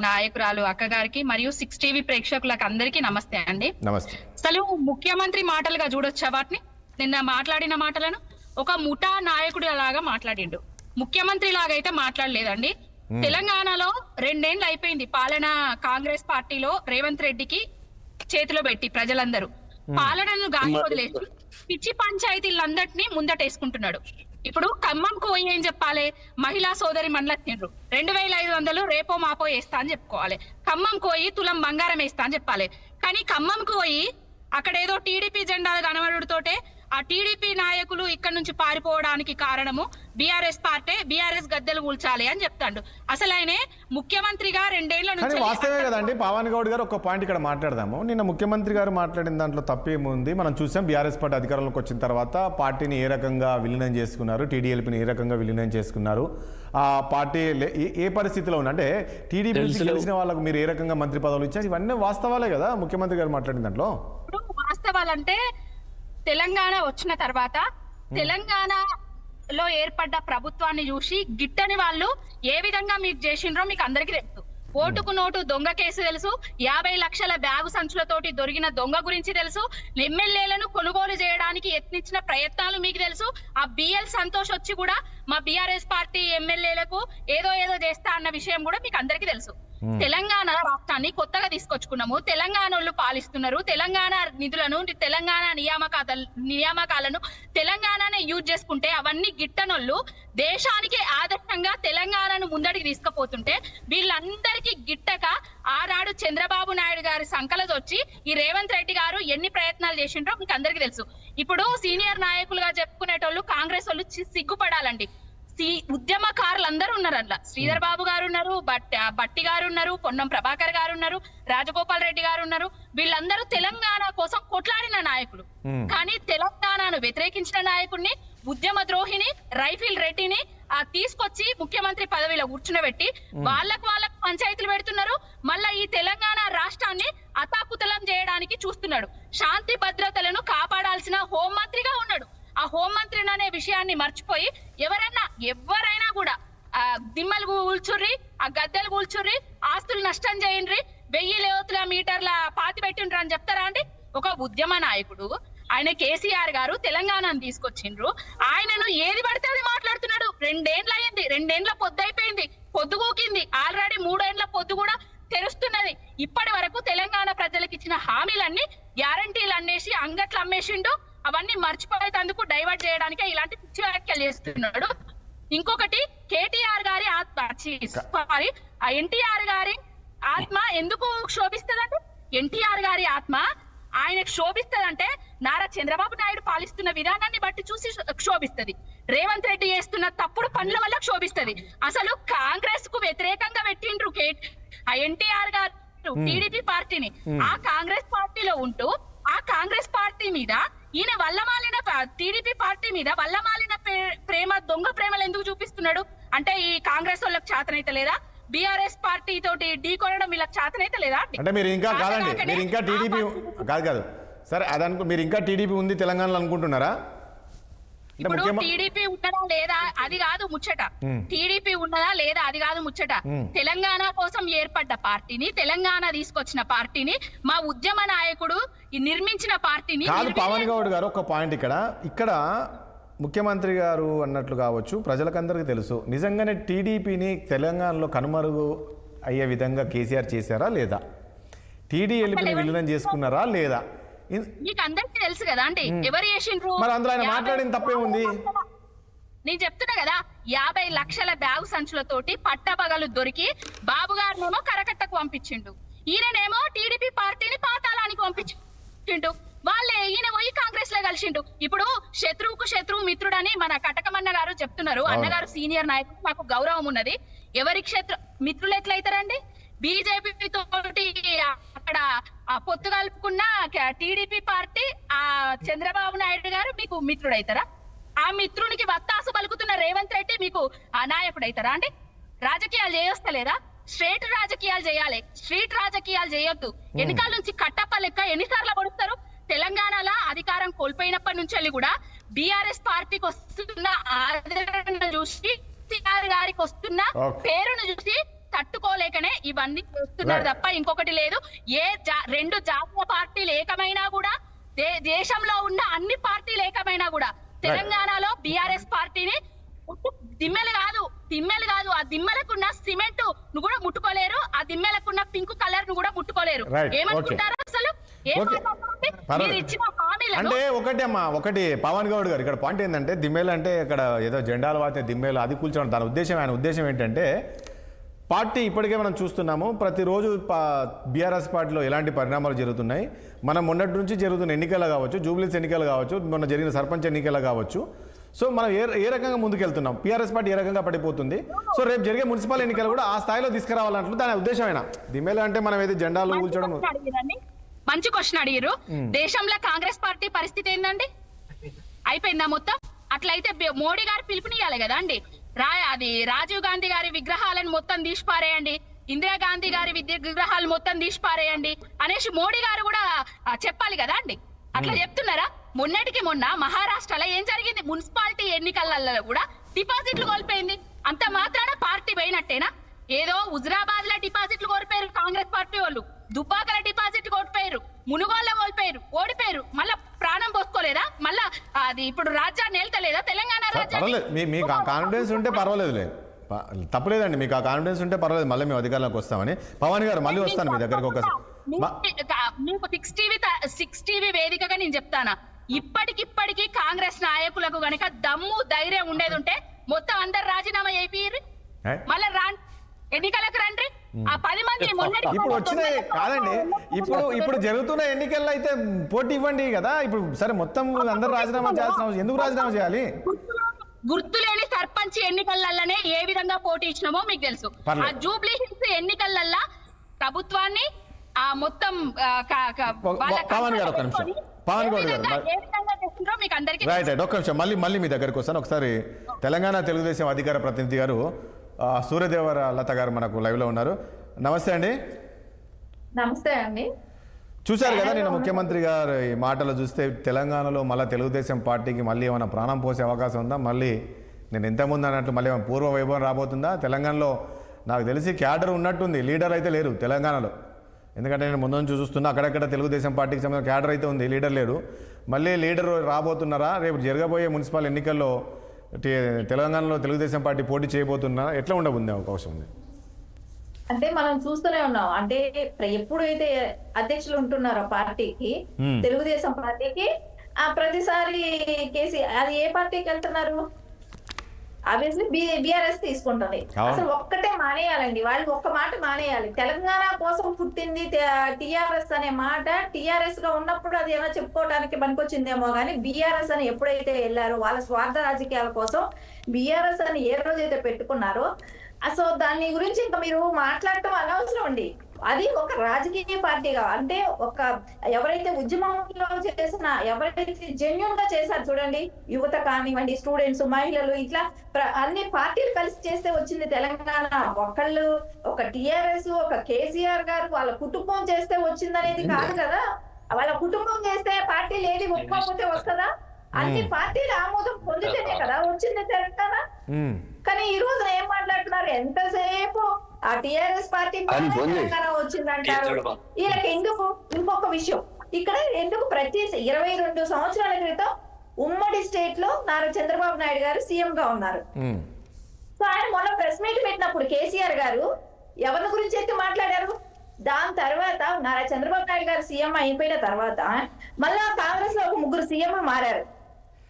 నాయకురాలు అక్కగారికి మరియు 6 టీవీ ప్రేక్షకులకు అందరికీ నమస్తే అండి. నమస్తే. అసలు ముఖ్యమంత్రి మాటలుగా చూడొచ్చా వాటిని? నిన్న మాట్లాడిన మాటలను ఒక ముఠా నాయకుడు లాగా మాట్లాడిండు. ముఖ్యమంత్రి లాగా అయితే మాట్లాడలేదండి. తెలంగాణలో 2 ఏళ్ళు అయిపోయింది పాలన కాంగ్రెస్ పార్టీలో రేవంత్ రెడ్డికి చేతిలో పెట్టి ప్రజలందరూ పాలనను గాలి వదిలేసి పిచ్చి పంచాయతీలందరినీ ముందటేసుకుంటున్నాడు. ఇప్పుడు ఖమ్మంకు పోయి ఏం చెప్పాలి? మహిళా సోదరి మండల 2500 రేపో మాపో వేస్తా అని చెప్పుకోవాలి. ఖమ్మంకు పోయి తులం బంగారం వేస్తా అని చెప్పాలి. కానీ ఖమ్మంకు పోయి అక్కడ ఏదో టీడీపీ జెండాలు కనబడుతోటే ఆ టీడీపీ నాయకులు ఇక్కడ నుంచి పారిపోవడానికి కారణము బీఆర్ఎస్ పార్టీ, బీఆర్ఎస్ గద్దెలు కూల్చాలి అని చెప్తాడు. అసలు ఆయన ముఖ్యమంత్రిగా 2 ఏళ్ల నుంచి వాస్తవే కదండి. పవన్ గౌడ్ గారు ఒక పాయింట్ ఇక్కడ మాట్లాడదాము. నిన్న ముఖ్యమంత్రి గారు మాట్లాడిన దాంట్లో తప్పేముంది? మనం చూసాం బీఆర్ఎస్ పార్టీ అధికారంలోకి వచ్చిన తర్వాత పార్టీని ఏ రకంగా విలీనం చేసుకున్నారు, టీడీఎల్పీని ఏ రకంగా విలీనం చేసుకున్నారు, ఆ పార్టీ ఏ పరిస్థితిలో ఉంది అంటే టీడీపీ గెలిచిన వాళ్ళకు మీరు ఏ రకంగా మంత్రి పదవులు ఇచ్చారు, ఇవన్నీ వాస్తవాలే కదా ముఖ్యమంత్రి గారు మాట్లాడిన దాంట్లో. వాస్తవాలంటే తెలంగాణ వచ్చిన తర్వాత తెలంగాణలో ఏర్పడ్డ ప్రభుత్వాన్ని చూసి గిట్టని వాళ్ళు ఏ విధంగా మీకు చేసిండ్రో మీకు అందరికీ తెలుసు. ఓటుకు నోటు దొంగ కేసు తెలుసు, 50 లక్షల బ్యాగు సంచులతోటి దొరికిన దొంగ గురించి తెలుసు, ఎమ్మెల్యేలను కొనుగోలు చేయడానికి యత్నించిన ప్రయత్నాలు మీకు తెలుసు. ఆ బిఎల్ సంతోష్ వచ్చి కూడా మా బీఆర్ఎస్ పార్టీ ఎమ్మెల్యేలకు ఏదో చేస్తా అన్న విషయం కూడా మీకు అందరికీ తెలుసు. తెలంగాణ రాష్ట్రాన్ని కొత్తగా తీసుకొచ్చుకున్నాము, తెలంగాణ వాళ్ళు పాలిస్తున్నారు, తెలంగాణ నిధులను తెలంగాణ నియామకాలను తెలంగాణనే యూజ్ చేసుకుంటే అవన్నీ గిట్టనోళ్ళు దేశానికి ఆదర్శంగా తెలంగాణను ముందడికి తీసుకుపోతుంటే వీళ్ళందరికీ గిట్టక ఆనాడు చంద్రబాబు నాయుడు గారి సంకలదొచ్చి ఈ రేవంత్ రెడ్డి గారు ఎన్ని ప్రయత్నాలు చేసిండ్రో మీకు అందరికీ తెలుసు. ఇప్పుడు సీనియర్ నాయకులుగా చెప్పుకునేటోళ్ళు కాంగ్రెస్ వాళ్ళు సిగ్గుపడాలండి. ఉద్యమకారులు అందరూ ఉన్నారు అందులో. శ్రీధర్ బాబు గారు ఉన్నారు, బట్టి గారు ఉన్నారు, పొన్నం ప్రభాకర్ గారు ఉన్నారు, రాజగోపాల్ రెడ్డి గారు ఉన్నారు. వీళ్ళందరూ తెలంగాణ కోసం కొట్లాడిన నాయకులు. కానీ తెలంగాణను వ్యతిరేకించిన నాయకుడిని, ఉద్యమ ద్రోహిని, రైఫిల్ రెడ్డిని తీసుకొచ్చి ముఖ్యమంత్రి పదవిలో కూర్చునబెట్టి వాళ్ళకు పంచాయతీలు పెడుతున్నారు. మళ్ళా ఈ తెలంగాణ రాష్ట్రాన్ని అతాకుతలం చేయడానికి చూస్తున్నాడు. శాంతి భద్రతలను కాపాడాల్సిన హోంమంత్రిగా ఉన్నాడు. ఆ హోంమంత్రిని అనే విషయాన్ని మర్చిపోయి ఎవరైనా కూడా ఆ దిమ్మలు కూల్చుర్రి, ఆ గద్దెలు కూల్చుర్రి, ఆస్తులు నష్టం చేయండి, 1000 లోతుల మీటర్ల పాతి పెట్టిండ్రు అని చెప్తారా అండి? ఒక ఉద్యమ నాయకుడు ఆయన కేసీఆర్ గారు తెలంగాణను తీసుకొచ్చిండ్రు. ఆయనను ఏది పడితే అది మాట్లాడుతున్నాడు. 2 ఏళ్ళు అయింది, 2 ఏళ్ల పొద్దు అయిపోయింది, పొద్దు కూకింది, ఆల్రెడీ 3 ఏళ్ల పొద్దు కూడా తెరుస్తున్నది. ఇప్పటి వరకు తెలంగాణ ప్రజలకు ఇచ్చిన హామీలన్నీ గ్యారంటీలు అన్నేసి అంగట్లు అమ్మేసిండు. అవన్నీ మర్చిపోయేందుకు డైవర్ట్ చేయడానికి ఇలాంటి పిచ్చి వ్యాఖ్యలు చేస్తున్నాడు. ఇంకొకటి కేటీఆర్ గారి ఎన్టీఆర్ గారి ఆత్మ ఎందుకు క్షోభిస్తదంటే, ఎన్టీఆర్ గారి ఆత్మ ఆయనకు క్షోభిస్తదంటే నారా చంద్రబాబు నాయుడు పాలిస్తున్న విధానాన్ని బట్టి చూసి క్షోభిస్తది. రేవంత్ రెడ్డి చేస్తున్న తప్పుడు పనుల వల్ల క్షోభిస్తది. అసలు కాంగ్రెస్ కు వ్యతిరేకంగా పెట్టిండ్రు ఆ ఎన్టీఆర్ గారు టీడీపీ పార్టీని. ఆ కాంగ్రెస్ పార్టీలో ఉంటూ ఆ కాంగ్రెస్ పార్టీ మీద ఈయన వల్లమాలిన టీడీపీ పార్టీ మీద వల్లమాలిన ప్రేమ, దొంగ ప్రేమలు ఎందుకు చూపిస్తున్నాడు అంటే ఈ కాంగ్రెస్ వాళ్ళకి చేతనైతే లేదా? బీఆర్ఎస్ పార్టీ తోటి ఢీ కొనడం వీళ్ళకి చేతనైతే లేదా? అంటే మీరు ఇంకా కాదండి, మీరు ఇంకా టీడీపీ కాదు సరే అదనుకో, మీరు ఇంకా టీడీపీ ఉంది తెలంగాణలో అనుకుంటున్నారా? ఇప్పుడు టీడీపీ ఉన్నదా లేదా అది కాదు ముచ్చట. టీడీపీ ఉన్నదా లేదా అది కాదు ముచ్చట. తెలంగాణ కోసం ఏర్పడ్డ పార్టీని, తెలంగాణ తీసుకొచ్చిన పార్టీని, మా ఉద్యమ నాయకుడు నిర్మించిన పార్టీని కాదు. పవన్ గౌడ్ గారు ఒక పాయింట్ ఇక్కడ ముఖ్యమంత్రి గారు అన్నట్లు కావచ్చు, ప్రజలకందరికీ తెలుసు నిజంగానే టీడీపీని తెలంగాణలో కనుమరుగు అయ్యే విధంగా కేసీఆర్ చేశారా లేదా? టీడీఎల్పీని విలీనం చేసుకున్నారా లేదా? మీకు అందరికీ తెలుసు కదా అండి ఎవరు చేసిండ్రు. మరి అందులో ఆయన మాట్లాడిన తప్పేముంది? నేను చెప్తున్నా కదా, 50 లక్షల బ్యాగు సంచులతోటి పట్టపగలు దొరికి బాబు గారినేమో కరకట్టకు పంపించిండు, ఈయననేమో టీడీపీ పార్టీని పాతాళానికి పంపించిండు. వాళ్ళే ఈయన పోయి కాంగ్రెస్ లో కలిసిండు. ఇప్పుడు శత్రువుకు శత్రువు మిత్రుడని మన కటకమన్న గారు చెప్తున్నారు. అన్నగారు సీనియర్ నాయకుడు, మాకు గౌరవం ఉన్నది. ఎవరికి మిత్రులు ఎట్లయితారండి? బీజేపీ తోటి అక్కడ పొత్తు కలుపుకున్న టీడీపీ పార్టీ ఆ చంద్రబాబు నాయుడు గారు మీకు మిత్రుడైతారా? ఆ మిత్రునికి వత్తాసు పలుకుతున్న రేవంత్ రెడ్డి మీకు ఆ నాయకుడైతారా అండి? రాజకీయాలు చేయొస్తలేదా? స్ట్రేట్ రాజకీయాలు చేయాలి, స్ట్రీట్ రాజకీయాలు చేయొద్దు. ఎన్నికల నుంచి కట్టప్ప లెక్క ఎన్నిసార్లు పడుస్తారు? తెలంగాణలో అధికారం కోల్పోయినప్పటి నుంచి కూడా బీఆర్ఎస్ పార్టీకి వస్తున్న ఆదరణ చూసి, కేసీఆర్ గారికి వస్తున్న పేరును చూసి తట్టుకోలేకనే ఇవన్నీ చేస్తున్నారు తప్ప ఇంకొకటి లేదు. రెండు జాతీయ పార్టీలు ఏకమైనా కూడా, దేశంలో ఉన్న అన్ని పార్టీలు ఏకమైనా కూడా తెలంగాణలో బీఆర్ఎస్ పార్టీని దిమ్మెలు కాదు ఆ దిమ్మెలకున్న సిమెంట్ ను కూడా ముట్టుకోలేరు, ఆ దిమ్మెలకున్న పింక్ కలర్ ను కూడా ముట్టుకోలేరు. ఏమనుకుంటారు అసలు? అంటే ఒకటి పవన్ గౌడ్ గారు ఇక్కడ పాయింట్ ఏంటంటే, దిమ్మేలు అంటే ఇక్కడ ఏదో జెండాలు వాతే దిమ్మేలు అది కూల్చడం దాని ఉద్దేశం. ఆయన ఉద్దేశం ఏంటంటే, పార్టీ ఇప్పటికే మనం చూస్తున్నాము ప్రతిరోజు బీఆర్ఎస్ పార్టీలో ఎలాంటి పరిణామాలు జరుగుతున్నాయి. మనం మొన్నటి నుంచి జరుగుతున్న ఎన్నికలు కావచ్చు, జూబ్లీస్ ఎన్నికలు కావచ్చు, మొన్న జరిగిన సర్పంచ్ ఎన్నికలు కావచ్చు. సో మనం ఏ రకంగా ముందుకెళ్తున్నాం, బీఆర్ఎస్ పార్టీ ఏ రకంగా పడిపోతుంది. సో రేపు జరిగే మున్సిపల్ ఎన్నికలు కూడా ఆ స్థాయిలో తీసుకురావాలంటే దాని ఉద్దేశమైనా దిమ్మేలు అంటే మనం ఏదో జెండాలు కూల్చడం. మంచి క్వశ్చన్ అడిగారు. దేశంలో కాంగ్రెస్ పార్టీ పరిస్థితి ఏందండి? అయిపోయిందా మొత్తం? అట్లయితే మోడీ గారు పిలుపునియాలి కదా అండి. అది రాజీవ్ గాంధీ గారి విగ్రహాలను మొత్తం తీసిపారేయండి, ఇందిరాగాంధీ గారి విగ్రహాలు మొత్తం తీసిపారేయండి అనేసి మోడీ గారు కూడా చెప్పాలి కదా అండి. అట్లా చెప్తున్నారా? మొన్నటికి మొన్న మహారాష్ట్రలో ఏం జరిగింది? మున్సిపాలిటీ ఎన్నికలలో కూడా డిపాజిట్లు కోల్పోయింది. అంత మాత్రాన పార్టీ పోయినట్టేనా? ఏదో హుజరాబాద్ లో డిపాజిట్లు కోల్పోయారు కాంగ్రెస్ పార్టీ వాళ్ళు, దుబ్బాకల డిపాజిట్ కోల్పోయారు, మునుగోళ్ళ కోల్పోయారు, ఓడిపోయారు. మళ్ళా ప్రాణం పోసుకోలేదా? మళ్ళా అది ఇప్పుడు రాజ్యాన్ని వెళ్తలేదా? తెలంగాణ రాజ్యాన్ని. మీకు ఆ కాన్ఫిడెన్స్ ఉంటే పర్వాలేదులే, తప్పలేదండి. మీకు ఆ కాన్ఫిడెన్స్ ఉంటే పర్వాలేదు, మళ్ళీ మేము అధికారంలోకి వస్తామని. పవన్ గారు మళ్ళీ వస్తాను మీ దగ్గరకు ఒకసారి. మీకు సిక్స్ టీవీ వేదికగా నేను చెప్తానా, ఇప్పటికిప్పటికీ కాంగ్రెస్ నాయకులకు గనక దమ్ము ధైర్యం ఉండేది ఉంటే మొత్తం అందరు రాజీనామా అయిపోయారు, మళ్ళీ ఎన్నికలకు రండి. ఆ 10 మంది ఇప్పుడు వచ్చినాయి కాదండి, ఇప్పుడు జరుగుతున్న ఎన్నికల్లో అయితే పోటీ ఇవ్వండి కదా. ఇప్పుడు సరే మొత్తం అందరు రాజీనామా చేయాల్సిన ఎందుకు రాజీనామా చేయాలి? గుర్తులేని సర్పంచ్ ఎన్నికలనే ఏ విధంగా పోటీ ఇచ్చినామో మీకు తెలుసు. ఆ జూబ్లీ హిల్స్ ఎన్నికలల్లా ప్రభుత్వాన్ని ఆ మొత్తం పవన్ గారు ఒక్క నిమిషం, పవన్ గౌడ్ గారు రైట్ ఒక్క నిమిషం, మళ్ళీ మీ దగ్గరికి వస్తాను. ఒకసారి తెలంగాణ తెలుగుదేశం అధికార ప్రతినిధి గారు సూర్యదేవర లత గారు మనకు లైవ్ లో ఉన్నారు. నమస్తే అండి. నమస్తే అండి. చూశారు కదా నేను ముఖ్యమంత్రి గారు ఈ మాటలు చూస్తే తెలంగాణలో మళ్ళీ తెలుగుదేశం పార్టీకి మళ్ళీ ఏమైనా ప్రాణం పోసే అవకాశం ఉందా? మళ్ళీ నేను ఎంతమంది అన్నట్లు మళ్ళీ ఏమైనా పూర్వ వైభవం రాబోతుందా? తెలంగాణలో నాకు తెలిసి క్యాడర్ ఉన్నట్టుంది, లీడర్ అయితే లేరు తెలంగాణలో. ఎందుకంటే నేను ముందు నుంచి చూస్తున్నా అక్కడక్కడ తెలుగుదేశం పార్టీకి సంబంధించిన క్యాడర్ అయితే ఉంది, లీడర్ లేరు. మళ్ళీ లీడర్ రాబోతున్నారా? రేపు జరగబోయే మున్సిపల్ ఎన్నికల్లో తెలంగాణలో తెలుగుదేశం పార్టీ పోటీ చేయబోతున్నా ఎట్లా ఉండబోతుంది అవకాశం ఉంది? అంటే మనం చూస్తూనే ఉన్నాం, అంటే ఎప్పుడైతే అధ్యక్షులు ఉంటున్నారో పార్టీకి, తెలుగుదేశం పార్టీకి, ఆ ప్రతిసారి అది ఏ పార్టీకి వెళ్తున్నారు? ఆబ్వియస్లీ బీఆర్ఎస్ తీసుకుంటుంది. అసలు ఒక్కటే మానేయాలండి, వాళ్ళు ఒక్క మాట మానేయాలి. తెలంగాణ కోసం పుట్టింది టిఆర్ఎస్ అనే మాట, టిఆర్ఎస్ గా ఉన్నప్పుడు అది ఏమైనా చెప్పుకోవడానికి పనికొచ్చిందేమో కానీ బీఆర్ఎస్ అని ఎప్పుడైతే వెళ్ళారో వాళ్ళ స్వార్థ రాజకీయాల కోసం బీఆర్ఎస్ అని ఏ రోజైతే పెట్టుకున్నారో అసలు దాని గురించి ఇంకా మీరు మాట్లాడటం అనవసరం అండి. అది ఒక రాజకీయ పార్టీగా, అంటే ఒక ఎవరైతే ఉద్యమంలో చేసిన, ఎవరైతే జెన్యున్ గా చేశారు చూడండి, యువత కానివ్వండి, స్టూడెంట్స్, మహిళలు, ఇట్లా అన్ని పార్టీలు కలిసి చేస్తే వచ్చింది తెలంగాణ. ఒకళ్ళు ఒక టిఆర్ఎస్, ఒక కేసీఆర్ గారు వాళ్ళ కుటుంబం చేస్తే వచ్చిందనేది కాదు కదా. వాళ్ళ కుటుంబం చేస్తే పార్టీలు ఏది ఒప్పుకోకపోతే వస్తుందా? అన్ని పార్టీలు ఆమోదం పొందితేనే కదా వచ్చింది తెలంగాణ. కానీ ఈ రోజు ఏం మాట్లాడుతున్నారు? ఎంతసేపు ఆ టిఆర్ఎస్ పార్టీ తెలంగాణ వచ్చిందంటారు. వీళ్ళకి ఎందుకు? ఇంకొక విషయం ఇక్కడ ఎందుకు, ప్రతి 22 సంవత్సరాల క్రితం ఉమ్మడి స్టేట్ లో నారా చంద్రబాబు నాయుడు గారు సీఎం గా ఉన్నారు. సో ఆయన మొన్న ప్రెస్ మీట్ పెట్టినప్పుడు కేసీఆర్ గారు ఎవరి గురించి అయితే మాట్లాడారు? దాని తర్వాత నారా చంద్రబాబు నాయుడు గారు సీఎం అయిపోయిన తర్వాత మళ్ళా కాంగ్రెస్ లో ఒక 3 సీఎంలు మారారు.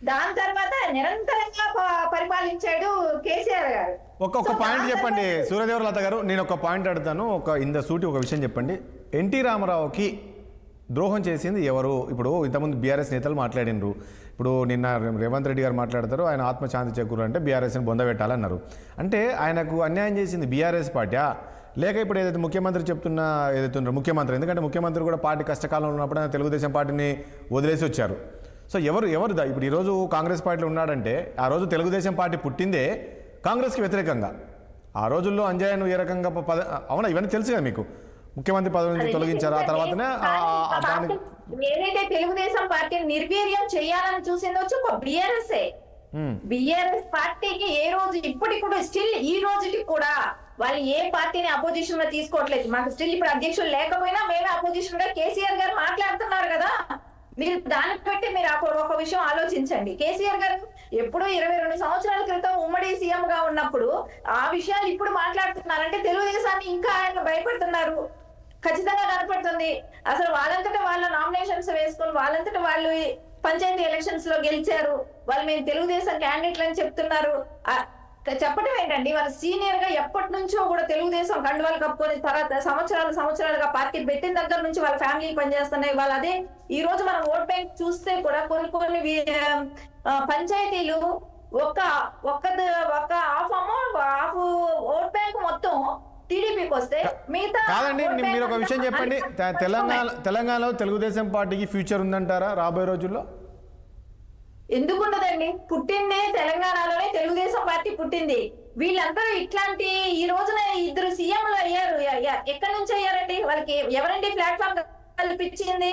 దాని తర్వాత నిరంతరంగా పరిపాలించాడు కేసీఆర్ గారు. ఒక్క పాయింట్ చెప్పండి సూర్యదేవర లత గారు, నేను ఒక పాయింట్ అడుగుతాను. ఒక విషయం చెప్పండి. ఎన్టీ రామారావుకి ద్రోహం చేసింది ఎవరు? ఇప్పుడు ఇంతకుముందు బీఆర్ఎస్ నేతలు మాట్లాడినరు, ఇప్పుడు నిన్న రేవంత్ రెడ్డి గారు మాట్లాడతారు, ఆయన ఆత్మశాంతి చేకూరు అంటే బీఆర్ఎస్ని బొందబెట్టాలన్నారు. అంటే ఆయనకు అన్యాయం చేసింది బీఆర్ఎస్ పార్టీ లేక ఇప్పుడు ఏదైతే ముఖ్యమంత్రి చెప్తున్న ఏదైతే ఉన్నారో ముఖ్యమంత్రి, ఎందుకంటే ముఖ్యమంత్రి కూడా పార్టీ కష్టకాలంలో ఉన్నప్పుడు ఆయన తెలుగుదేశం పార్టీని వదిలేసి వచ్చారు. సో ఎవరు ఇప్పుడు ఈరోజు కాంగ్రెస్ పార్టీలో ఉన్నాడంటే ఆ రోజు తెలుగుదేశం పార్టీ పుట్టిందే కాంగ్రెస్కి వ్యతిరేకంగా. ఆ రోజుల్లో అంజయ్యను ఏ రకంగా అవునా, ఇవన్నీ తెలుసు కదా మీకు. ముఖ్యమంత్రి పదవి నుంచి తొలగించారు, ఆ తర్వాతనే దానికి ఏదైతే తెలుగుదేశం పార్టీని నిర్వీర్యం చేయాలని చూసిందో బిఆర్ఎస్ పార్టీకి ఏ రోజు ఇప్పటికి కూడా స్టిల్ ఈ రోజుకి కూడా వాళ్ళు ఏ పార్టీని అపోజిషన్ లో తీసుకోవట్లేదు. మాకు స్టిల్ ఇప్పుడు అధ్యక్షులు లేకపోయినా మేమే అపోజిషన్ గా కేసీఆర్ గారు మాట్లాడుతున్నారు కదా. మీరు దాన్ని బట్టి మీరు ఒక విషయం ఆలోచించండి. కేసీఆర్ గారు ఎప్పుడు 22 సంవత్సరాల క్రితం ఉమ్మడి సీఎం గా ఉన్నప్పుడు ఆ విషయాలు ఇప్పుడు మాట్లాడుతున్నారంటే తెలుగుదేశాన్ని ఇంకా ఆయన భయపడుతున్నారు. ఖచ్చితంగా కనపడుతుంది. అసలు వాళ్ళంతటా వాళ్ళ నామినేషన్స్ వేసుకొని వాళ్ళంతటా వాళ్ళు పంచాయతీ ఎలక్షన్స్ లో గెలిచారు. వాళ్ళు మేము తెలుగుదేశం క్యాండిడేట్లు అని చెప్తున్నారు. చెప్పడం ఏంటండి, వాళ్ళు సీనియర్ గా ఎప్పటి నుంచో కూడా తెలుగుదేశం కండువాలు కప్పుకొని తర్వాత సంవత్సరాలుగా పార్టీ పెట్టిన దగ్గర నుంచి వాళ్ళ ఫ్యామిలీ పనిచేస్తున్నాయి. వాళ్ళు అదే ఈ రోజు మనం ఓట్ బ్యాంక్ చూస్తే కూడా కొన్ని పంచాయతీలు ఒక హాఫ్ ఓట్ బ్యాంక్ మొత్తం టీడీపీకి వస్తే మిగతా కాదండి. మీరు ఒక విషయం చెప్పండి, తెలంగాణలో తెలుగుదేశం పార్టీకి ఫ్యూచర్ ఉందంటారా రాబోయే రోజుల్లో? ఎందుకుండదండి, పుట్టిందే తెలంగాణలోనే తెలుగుదేశం పార్టీ పుట్టింది. వీళ్ళందరూ ఇట్లాంటి ఈ రోజున 2 సీఎంలు అయ్యారు. ఎక్కడి నుంచి అయ్యారండి? వాళ్ళకి ఎవరండి ప్లాట్ఫామ్ కల్పించింది?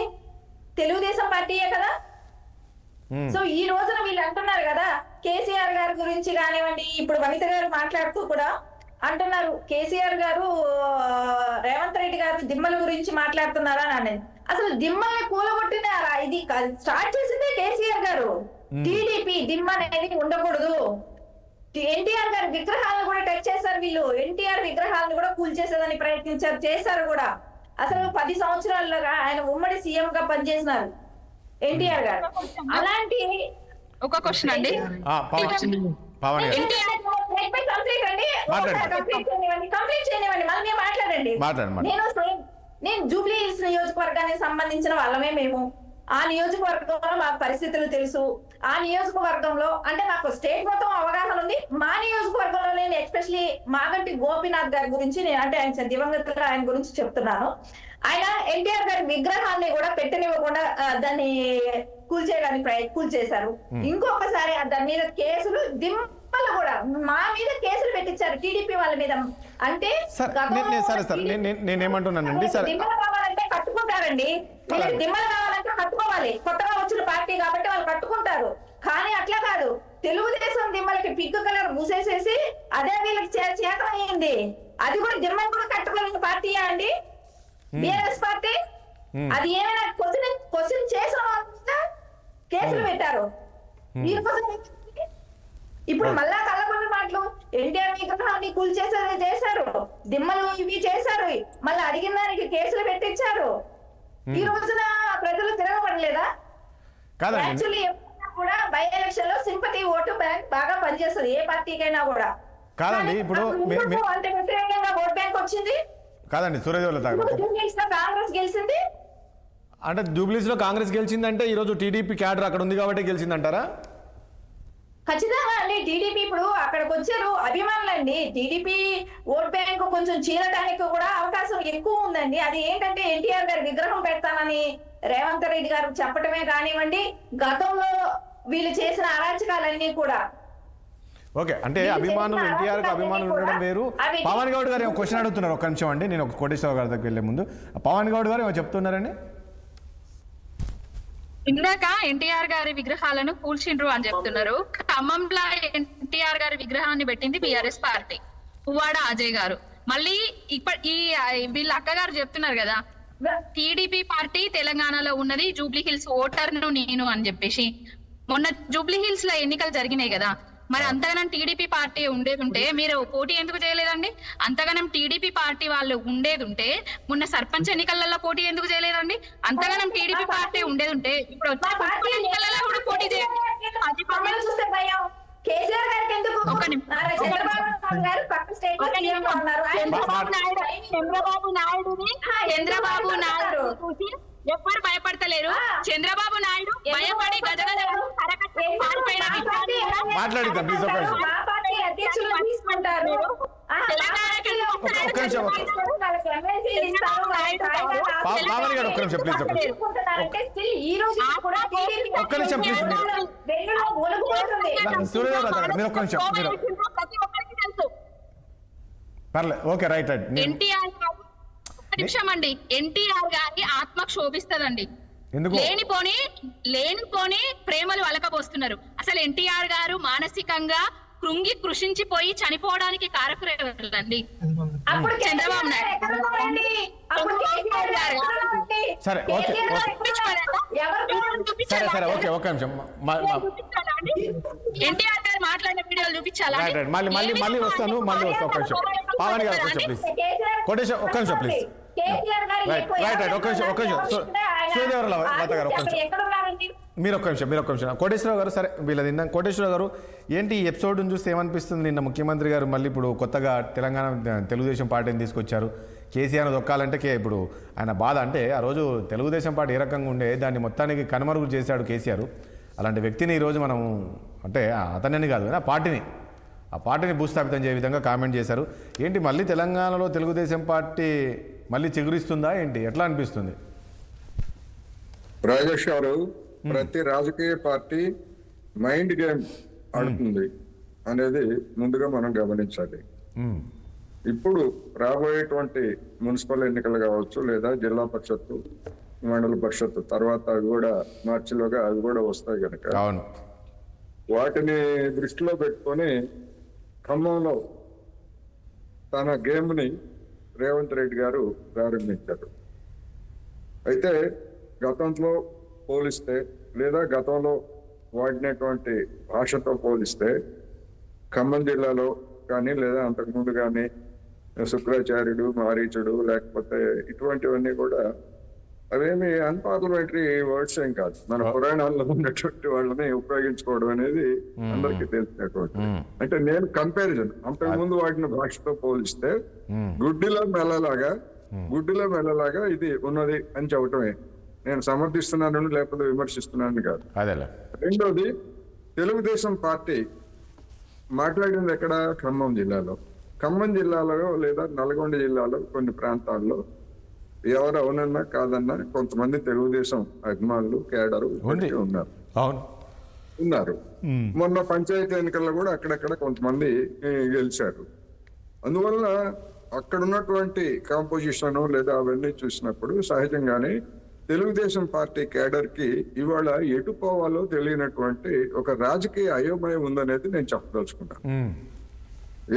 తెలుగుదేశం పార్టీయే కదా. సో ఈ రోజున వీళ్ళు అంటున్నారు కదా, కేసీఆర్ గారి గురించి కానివ్వండి, ఇప్పుడు వనిత గారు మాట్లాడుతూ కూడా అంటున్నారు కేసీఆర్ గారు రేవంత్ రెడ్డి గారు దిమ్మల గురించి మాట్లాడుతున్నారా అని అనేది. అసలు దిమ్మల్ని కూలగొట్టినారా? ఇది స్టార్ట్ చేసిందే కేసీఆర్ గారు. టీడీపీ దిమ్మ అనేది ఉండకూడదు. ఎన్టీఆర్ గారి విగ్రహాలను కూడా టచ్ చేశారు వీళ్ళు. ఎన్టీఆర్ విగ్రహాలను కూడా కూల్చేసేదని చేశారు కూడా. అసలు 10 సంవత్సరాల్లో ఆయన ఉమ్మడి సీఎం గా పనిచేసినారు ఎన్టీఆర్ గారు. అలాంటి ఒక క్వశ్చన్ అండి, కంప్లీట్ చేయనివ్వండి, మళ్ళీ మీరు మాట్లాడండి. నేను జూబ్లీ హిల్స్ నియోజకవర్గానికి సంబంధించిన వాళ్ళమే మేము. ఆ నియోజకవర్గంలో మాకు పరిస్థితులు తెలుసు. ఆ నియోజకవర్గంలో అంటే నాకు స్టేట్ మొత్తం అవగాహన ఉంది. మా నియోజకవర్గంలో నేను ఎస్పెషలీ మాగంటి గోపీనాథ్ గారి గురించి నేను అంటే ఆయన దివంగతులు ఆయన గురించి చెప్తున్నాను. ఆయన ఎన్టీఆర్ గారి విగ్రహాన్ని కూడా పెట్టనివ్వకుండా దాన్ని కూల్చేశారు. ఇంకొకసారి దాని మీద కేసులు దిమ్మలు కూడా మా మీద కేసులు పెట్టించారు టీడీపీ వాళ్ళ మీద. అంటే నేనేమంటున్నానండి, దిమ్మలు కావాలంటే కట్టుకుంటారండి. దిమ్మలు కావాలంటే కట్టుకోవాలి. కొత్తగా వచ్చిన పార్టీ కాబట్టి వాళ్ళు కట్టుకుంటారు. కానీ అట్లా కాదు, తెలుగుదేశం దిమ్మలకి పింక్ కలర్ మూసేసేసి అదే వీళ్ళకి చేతనయ్యింది. అది కూడా దిమ్మలు కూడా కట్టుకోలేని పార్టీయా అండి బిఆర్ఎస్ పార్టీ? అది ఏమైనా క్వశ్చన్ చేసిన కేసులు పెట్టారు. ఇప్పుడు మళ్ళా కళ్ళకొండ మాటలు ఎన్టీఆర్ విగ్రహాన్ని చేశారు, దిమ్మలు ఇవి చేశారు, మళ్ళీ అడిగిన దానికి కేసులు పెట్టించారు. ఈ రోజున ప్రజలు తిరగబడలేదా? యాక్చువల్లీ కూడా బై ఎలక్షన్ లో సింపతి ఓటు బ్యాంక్ బాగా పనిచేస్తుంది ఏ పార్టీకైనా కూడా. కాదండి ఇప్పుడు అంటే వ్యతిరేకంగా ఓట్ బ్యాంక్ వచ్చింది కాదండి. కాంగ్రెస్ గెలిచింది అంటే జూబ్లీస్ లో కాంగ్రెస్ గెలిచిందంటే ఈ రోజు టీడీపీ క్యాడర్ అక్కడ ఉంది కాబట్టి గెలిచిందంటారా? ఖచ్చితంగా అండి. టీడీపీ ఇప్పుడు అక్కడికి వచ్చారు అభిమానులండి. టీడీపీ ఓట్ బ్యాంక్ కొంచెం చీలటానికి కూడా అవకాశం ఎక్కువ ఉందండి. అది ఏంటంటే ఎన్టీఆర్ గారి విగ్రహం పెడతానని రేవంత్ రెడ్డి గారు చెప్పటమే కానివ్వండి, గతంలో వీళ్ళు చేసిన అరాచకాలన్నీ కూడా. ఓకే, అంటే అభిమానులు ఎన్టీఆర్ అభిమానులు ఉండడం వేరు. పవన్ గౌడ్ గారు ఒక క్వశ్చన్ అడుగుతున్నారు, ఒక్క నిమిషం అండి. నేను ఒక కోటేశ్వర గారి దగ్గర వెళ్లే ముందు పవన్ గౌడ్ గారు ఏమో చెప్తున్నారండి. ఇందాక ఎన్టీఆర్ గారి విగ్రహాలను కూల్చిండ్రు అని చెప్తున్నారు. ఖమ్మంలో ఎన్టీఆర్ గారి విగ్రహాన్ని పెట్టింది బిఆర్ఎస్ పార్టీ, పువ్వాడ అజయ్ గారు. మళ్ళీ వీళ్ళ అక్కగారు చెప్తున్నారు కదా, టీడీపీ పార్టీ తెలంగాణలో ఉన్నది జూబ్లీ హిల్స్ ఓటర్ను నేను అని చెప్పేసి. మొన్న జూబ్లీ హిల్స్ లో ఎన్నికలు జరిగినాయి కదా, మరి అంతగానం టీడీపీ పార్టీ ఉండేది ఉంటే మీరు పోటీ ఎందుకు చేయలేదండి? అంతగానం టీడీపీ పార్టీ వాళ్ళు ఉండేది ఉంటే మొన్న సర్పంచ్ ఎన్నికలలో పోటీ ఎందుకు చేయలేదండి? అంతగానం టీడీపీ పార్టీ ఉండేది ఉంటే ఇప్పుడు ఎన్నికలలో కూడా పోటీ చేయండి. చంద్రబాబు నాయుడు ఎవ్వరు భయపడతలేరు. చంద్రబాబు నాయుడు భయపడి గజగజ మాట్లాడిద్దాం ప్లీజ్. తీసుకుంటారు. ఒక్క నిమిషం. పావని గారు ఒక్క నిమిషం ప్లీజ్. ఒక్క నిమిషం ప్లీజ్. సూర్యరావు గారు మీరు ఒక్క నిమిషం. పర్లేదు, ఓకే, రైట్ రైట్. ఎన్టీఆర్ నిమిషం అండి. ఎన్టీఆర్ గారి ఆత్మ క్షోభిస్తదండి. ఎందుకు? లేనిపోని ప్రేమలు అలకబోస్తున్నారు. అసలు ఎన్టీఆర్ గారు మానసికంగా కృంగి కృషించిపోయి చనిపోవడానికి కారకులండి చంద్రబాబు నాయుడు. సరే ఓకే సరే సరే ఓకే ఒక్క నిమిషం. ఎన్టీఆర్ గారు మాట్లాడిన వీడియోలు చూపించాలా? మళ్ళీ వస్తాను ఒక్క నిమిషం. పావని గారు ఒక్క నిమిషం ప్లీజ్. కోటేశ్వర ఒక్క నిమిషం ప్లీజ్. రైట్ ఒక్క నిమిషం. సూర్యదేవరావు గారు ఒక్క నిమిషం. మీరు ఒక్క నిమిషం. కోటేశ్వరరావు గారు సరే వీళ్ళది విన్నాం. కోటేశ్వరరావు గారు ఏంటి ఈ ఎపిసోడ్ని చూస్తే ఏమనిపిస్తుంది? నిన్న ముఖ్యమంత్రి గారు మళ్ళీ ఇప్పుడు కొత్తగా తెలుగుదేశం పార్టీని తీసుకొచ్చారు. కేసీఆర్ దొక్కాలంటే ఇప్పుడు ఆయన బాధ అంటే ఆ రోజు తెలుగుదేశం పార్టీ ఏ రకంగా ఉండే దాన్ని మొత్తానికి కనుమరుగు చేశాడు కేసీఆర్. అలాంటి వ్యక్తిని ఈరోజు మనం అంటే అతనిని కాదు ఆ పార్టీని భూస్థాపితం చేసే విధంగా కామెంట్ చేశారు. ఏంటి మళ్ళీ తెలంగాణలో తెలుగుదేశం పార్టీ మళ్ళీ చిగురిస్తుందా ఏంటి? ఎట్లా అనిపిస్తుంది? రాజేష్ గారు, ప్రతి రాజకీయ పార్టీ మైండ్ గేమ్ ఆడుతుంది అనేది ముందుగా మనం గమనించాలి. ఇప్పుడు రాబోయేటువంటి మున్సిపల్ ఎన్నికలు కావచ్చు, లేదా జిల్లా పరిషత్తు, మండల పరిషత్తు తర్వాత అవి కూడా మార్చిలోగా అవి కూడా వస్తాయి కనుక వాటిని దృష్టిలో పెట్టుకొని ఖమ్మంలో తన గేమ్ని రేవంత్ రెడ్డి గారు ప్రారంభించారు. అయితే గతంలో పోలిస్తే లేదా గతంలో వాడినటువంటి భాషతో పోలిస్తే ఖమ్మం జిల్లాలో కానీ లేదా అంతకుముందు కానీ శుక్రాచార్యుడు, మారీచుడు లేకపోతే ఇటువంటివన్నీ కూడా అవేమి అన్పార్లమెంటరీ వర్డ్స్ ఏం కాదు. మన పురాణాల్లో ఉన్నటువంటి వాళ్ళని ఉపయోగించుకోవడం అనేది అందరికీ తెలిసినటువంటి. అంటే నేను కంపారిజన్ అంతకు ముందు వాడిన భాషతో పోలిస్తే గుడ్డిలో మెల్లలాగా ఇది ఉన్నది అని చెప్పటమే. నేను సమర్థిస్తున్నాను లేకపోతే విమర్శిస్తున్నాను కాదు. రెండోది, తెలుగుదేశం పార్టీ మాట్లాడింది ఎక్కడ? ఖమ్మం జిల్లాలో లేదా నల్గొండ జిల్లాలో కొన్ని ప్రాంతాల్లో ఎవరు అవునన్నా కాదన్నా కొంతమంది తెలుగుదేశం అభిమానులు కేడరు ఉన్నారు. మొన్న పంచాయతీ ఎన్నికల్లో కూడా అక్కడక్కడ కొంతమంది గెలిచారు. అందువల్ల అక్కడ ఉన్నటువంటి కాంపోజిషన్ లేదా అవన్నీ చూసినప్పుడు సహజంగానే తెలుగుదేశం పార్టీ కేడర్ కి ఇవాళ ఎటు పోవాలో తెలియనటువంటి ఒక రాజకీయ అయోమయం ఉందనేది నేను చెప్పదలుచుకున్నాను.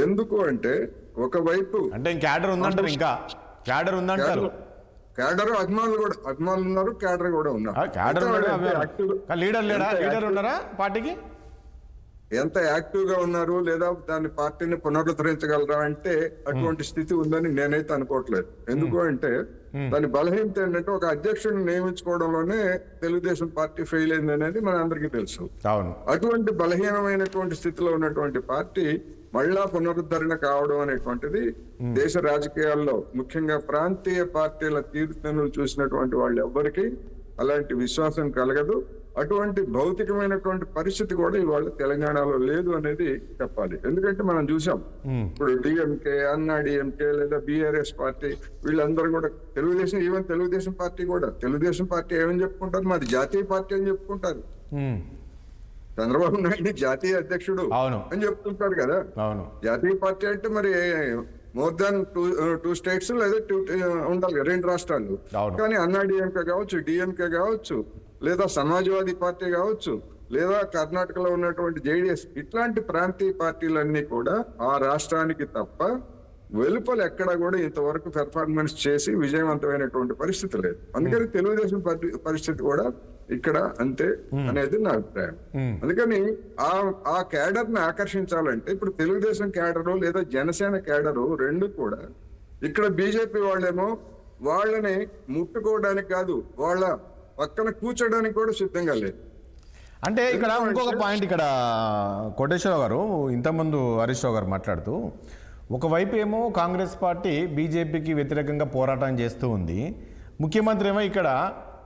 ఎందుకు అంటే ఒకవైపు అంటే కేడర్ ఉందంటారు. కేడర్ అభిమానులు ఉన్నారు, కేడర్ కూడా ఉన్నారు. లీడర్ ఉన్నారా పార్టీకి? ఎంత యాక్టివ్ గా ఉన్నారు లేదా దాని పార్టీని పునరుద్ధరించగలరా అంటే అటువంటి స్థితి ఉందని నేనైతే అనుకోవట్లేదు. ఎందుకు అంటే దాని బలహీనత ఏంటంటే ఒక అధ్యక్షుడిని నియమించుకోవడంలోనే తెలుగుదేశం పార్టీ ఫెయిల్ అయింది అనేది మన అందరికీ తెలుసు. అటువంటి బలహీనమైనటువంటి స్థితిలో ఉన్నటువంటి పార్టీ మళ్ళా పునరుద్ధరణ కావడం అనేటువంటిది దేశ రాజకీయాల్లో ముఖ్యంగా ప్రాంతీయ పార్టీల తీరుతెన్నులు చూసినటువంటి వాళ్ళు ఎవ్వరికి అలాంటి విశ్వాసం కలగదు. అటువంటి భౌతికమైనటువంటి పరిస్థితి కూడా ఇవాళ తెలంగాణలో లేదు అనేది చెప్పాలి. ఎందుకంటే మనం చూసాం ఇప్పుడు డిఎంకే, అన్నా డిఎంకే లేదా బీఆర్ఎస్ పార్టీ వీళ్ళందరూ కూడా తెలుగుదేశం పార్టీ ఏమని చెప్పుకుంటారు? మాది జాతీయ పార్టీ అని చెప్పుకుంటారు. చంద్రబాబు నాయుడు జాతీయ అధ్యక్షుడు అని చెప్తుంటారు కదా. జాతీయ పార్టీ అంటే మరి మోర్ దాన్ టూ స్టేట్స్ లేదా ఉండాలి, 2 రాష్ట్రాలు. కానీ అన్నా డిఎంకే కావచ్చు, డిఎంకే కావచ్చు, లేదా సమాజ్వాదీ పార్టీ కావచ్చు, లేదా కర్ణాటకలో ఉన్నటువంటి జేడీఎస్, ఇట్లాంటి ప్రాంతీయ పార్టీలన్నీ కూడా ఆ రాష్ట్రానికి తప్ప వెలుపల ఎక్కడా కూడా ఇంతవరకు పెర్ఫార్మెన్స్ చేసి విజయవంతమైనటువంటి పరిస్థితి లేదు. అందుకని తెలుగుదేశం పార్టీ పరిస్థితి కూడా ఇక్కడ అంతే అనేది నా అభిప్రాయం. అందుకని ఆ క్యాడర్ ని ఆకర్షించాలంటే ఇప్పుడు తెలుగుదేశం క్యాడరు లేదా జనసేన క్యాడరు రెండు కూడా ఇక్కడ బీజేపీ వాళ్ళేమో వాళ్ళని ముట్టుకోవడానికి కాదు, వాళ్ళ పక్కన కూర్చోడానికి కూడా సిద్ధంగా లేదు. అంటే ఇక్కడ ఇంకొక పాయింట్, ఇక్కడ కోటేశ్వరరావు గారు ఇంతకుముందు హరీష్ రావు గారు మాట్లాడుతూ ఒకవైపు ఏమో కాంగ్రెస్ పార్టీ బీజేపీకి వ్యతిరేకంగా పోరాటం చేస్తూ ఉంది, ముఖ్యమంత్రి ఏమో ఇక్కడ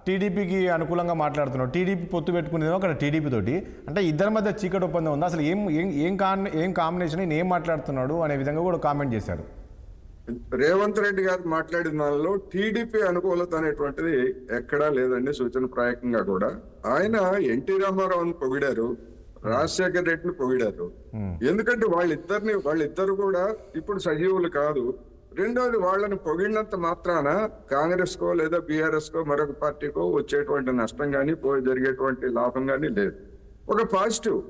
టీడీపీకి అనుకూలంగా మాట్లాడుతున్నాడు, టీడీపీ పొత్తు పెట్టుకునేదేమో అక్కడ టీడీపీ తోటి. అంటే ఇద్దరి మధ్య చీకటి ఒప్పందం ఉంది, అసలు ఏం కాంబినేషన్ ఏం మాట్లాడుతున్నాడు అనే విధంగా కూడా కామెంట్ చేశారు. రేవంత్ రెడ్డి గారు మాట్లాడిన దానిలో టీడీపీ అనుకూలత అనేటువంటిది ఎక్కడా లేదండి, సూచనప్రాయకంగా కూడా. ఆయన ఎన్టీ రామారావుని పొగిడారు, రాజశేఖర్ రెడ్డిని పొగిడారు. ఎందుకంటే వాళ్ళిద్దరు కూడా ఇప్పుడు సజీవులు కాదు. రెండోది, వాళ్ళని పొగిడినంత మాత్రాన కాంగ్రెస్ కో లేదా బీఆర్ఎస్ కో మరొక పార్టీకో వచ్చేటువంటి నష్టం కానీ జరిగేటువంటి లాభం కానీ లేదు. ఒక పాజిటివ్,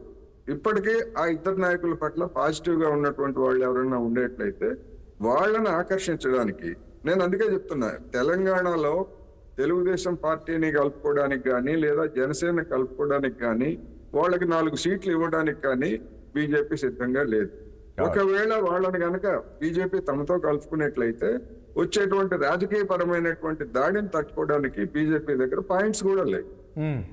ఇప్పటికీ ఆ ఇద్దరు నాయకుల పట్ల పాజిటివ్ గా ఉన్నటువంటి వాళ్ళు ఎవరైనా ఉండేట్లయితే వాళ్ళని ఆకర్షించడానికి, నేను అందుకే చెప్తున్నా, తెలంగాణలో తెలుగుదేశం పార్టీని కలుపుకోవడానికి కానీ లేదా జనసేన కలుపుకోవడానికి కానీ వాళ్ళకి 4 సీట్లు ఇవ్వడానికి కానీ బీజేపీ సిద్ధంగా లేదు. ఒకవేళ వాళ్ళని గనక బీజేపీ తమతో కలుపుకునేట్లయితే వచ్చేటువంటి రాజకీయ పరమైనటువంటి దాడిని తట్టుకోవడానికి బీజేపీ దగ్గర పాయింట్స్ కూడా లేవు,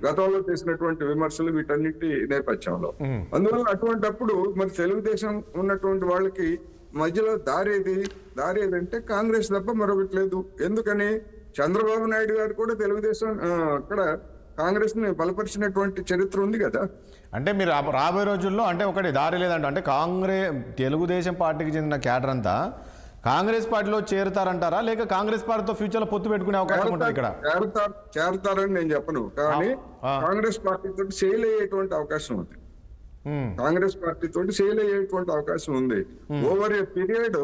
గతంలో చేసినటువంటి విమర్శలు వీటన్నిటి నేపథ్యంలో. అందువల్ల అటువంటప్పుడు మరి తెలుగుదేశం ఉన్నటువంటి వాళ్ళకి మధ్యలో దారి ఏదంటే కాంగ్రెస్ తప్ప మరొకటి లేదు. ఎందుకని చంద్రబాబు నాయుడు గారు కూడా తెలుగుదేశం అక్కడ కాంగ్రెస్ ని బలపరిచినటువంటి చరిత్ర ఉంది కదా. అంటే మీరు రాబోయే రోజుల్లో అంటే ఒకటి దారి లేదంట, అంటే తెలుగుదేశం పార్టీకి చెందిన క్యాడర్ అంతా కాంగ్రెస్ పార్టీలో చేరుతారంటారా, లేక కాంగ్రెస్ పార్టీతో ఫ్యూచర్ లో పొత్తు పెట్టుకునే అవకాశం ఉంటుంది ఇక్కడ? చేరతారని నేను చెప్పను, కానీ కాంగ్రెస్ పార్టీ తోటి సేల్ అయ్యేటువంటి అవకాశం ఉంది. కాంగ్రెస్ పార్టీ తోటి సేల్ అయ్యేటువంటి అవకాశం ఉంది. ఓవర్ ఏ పీరియడ్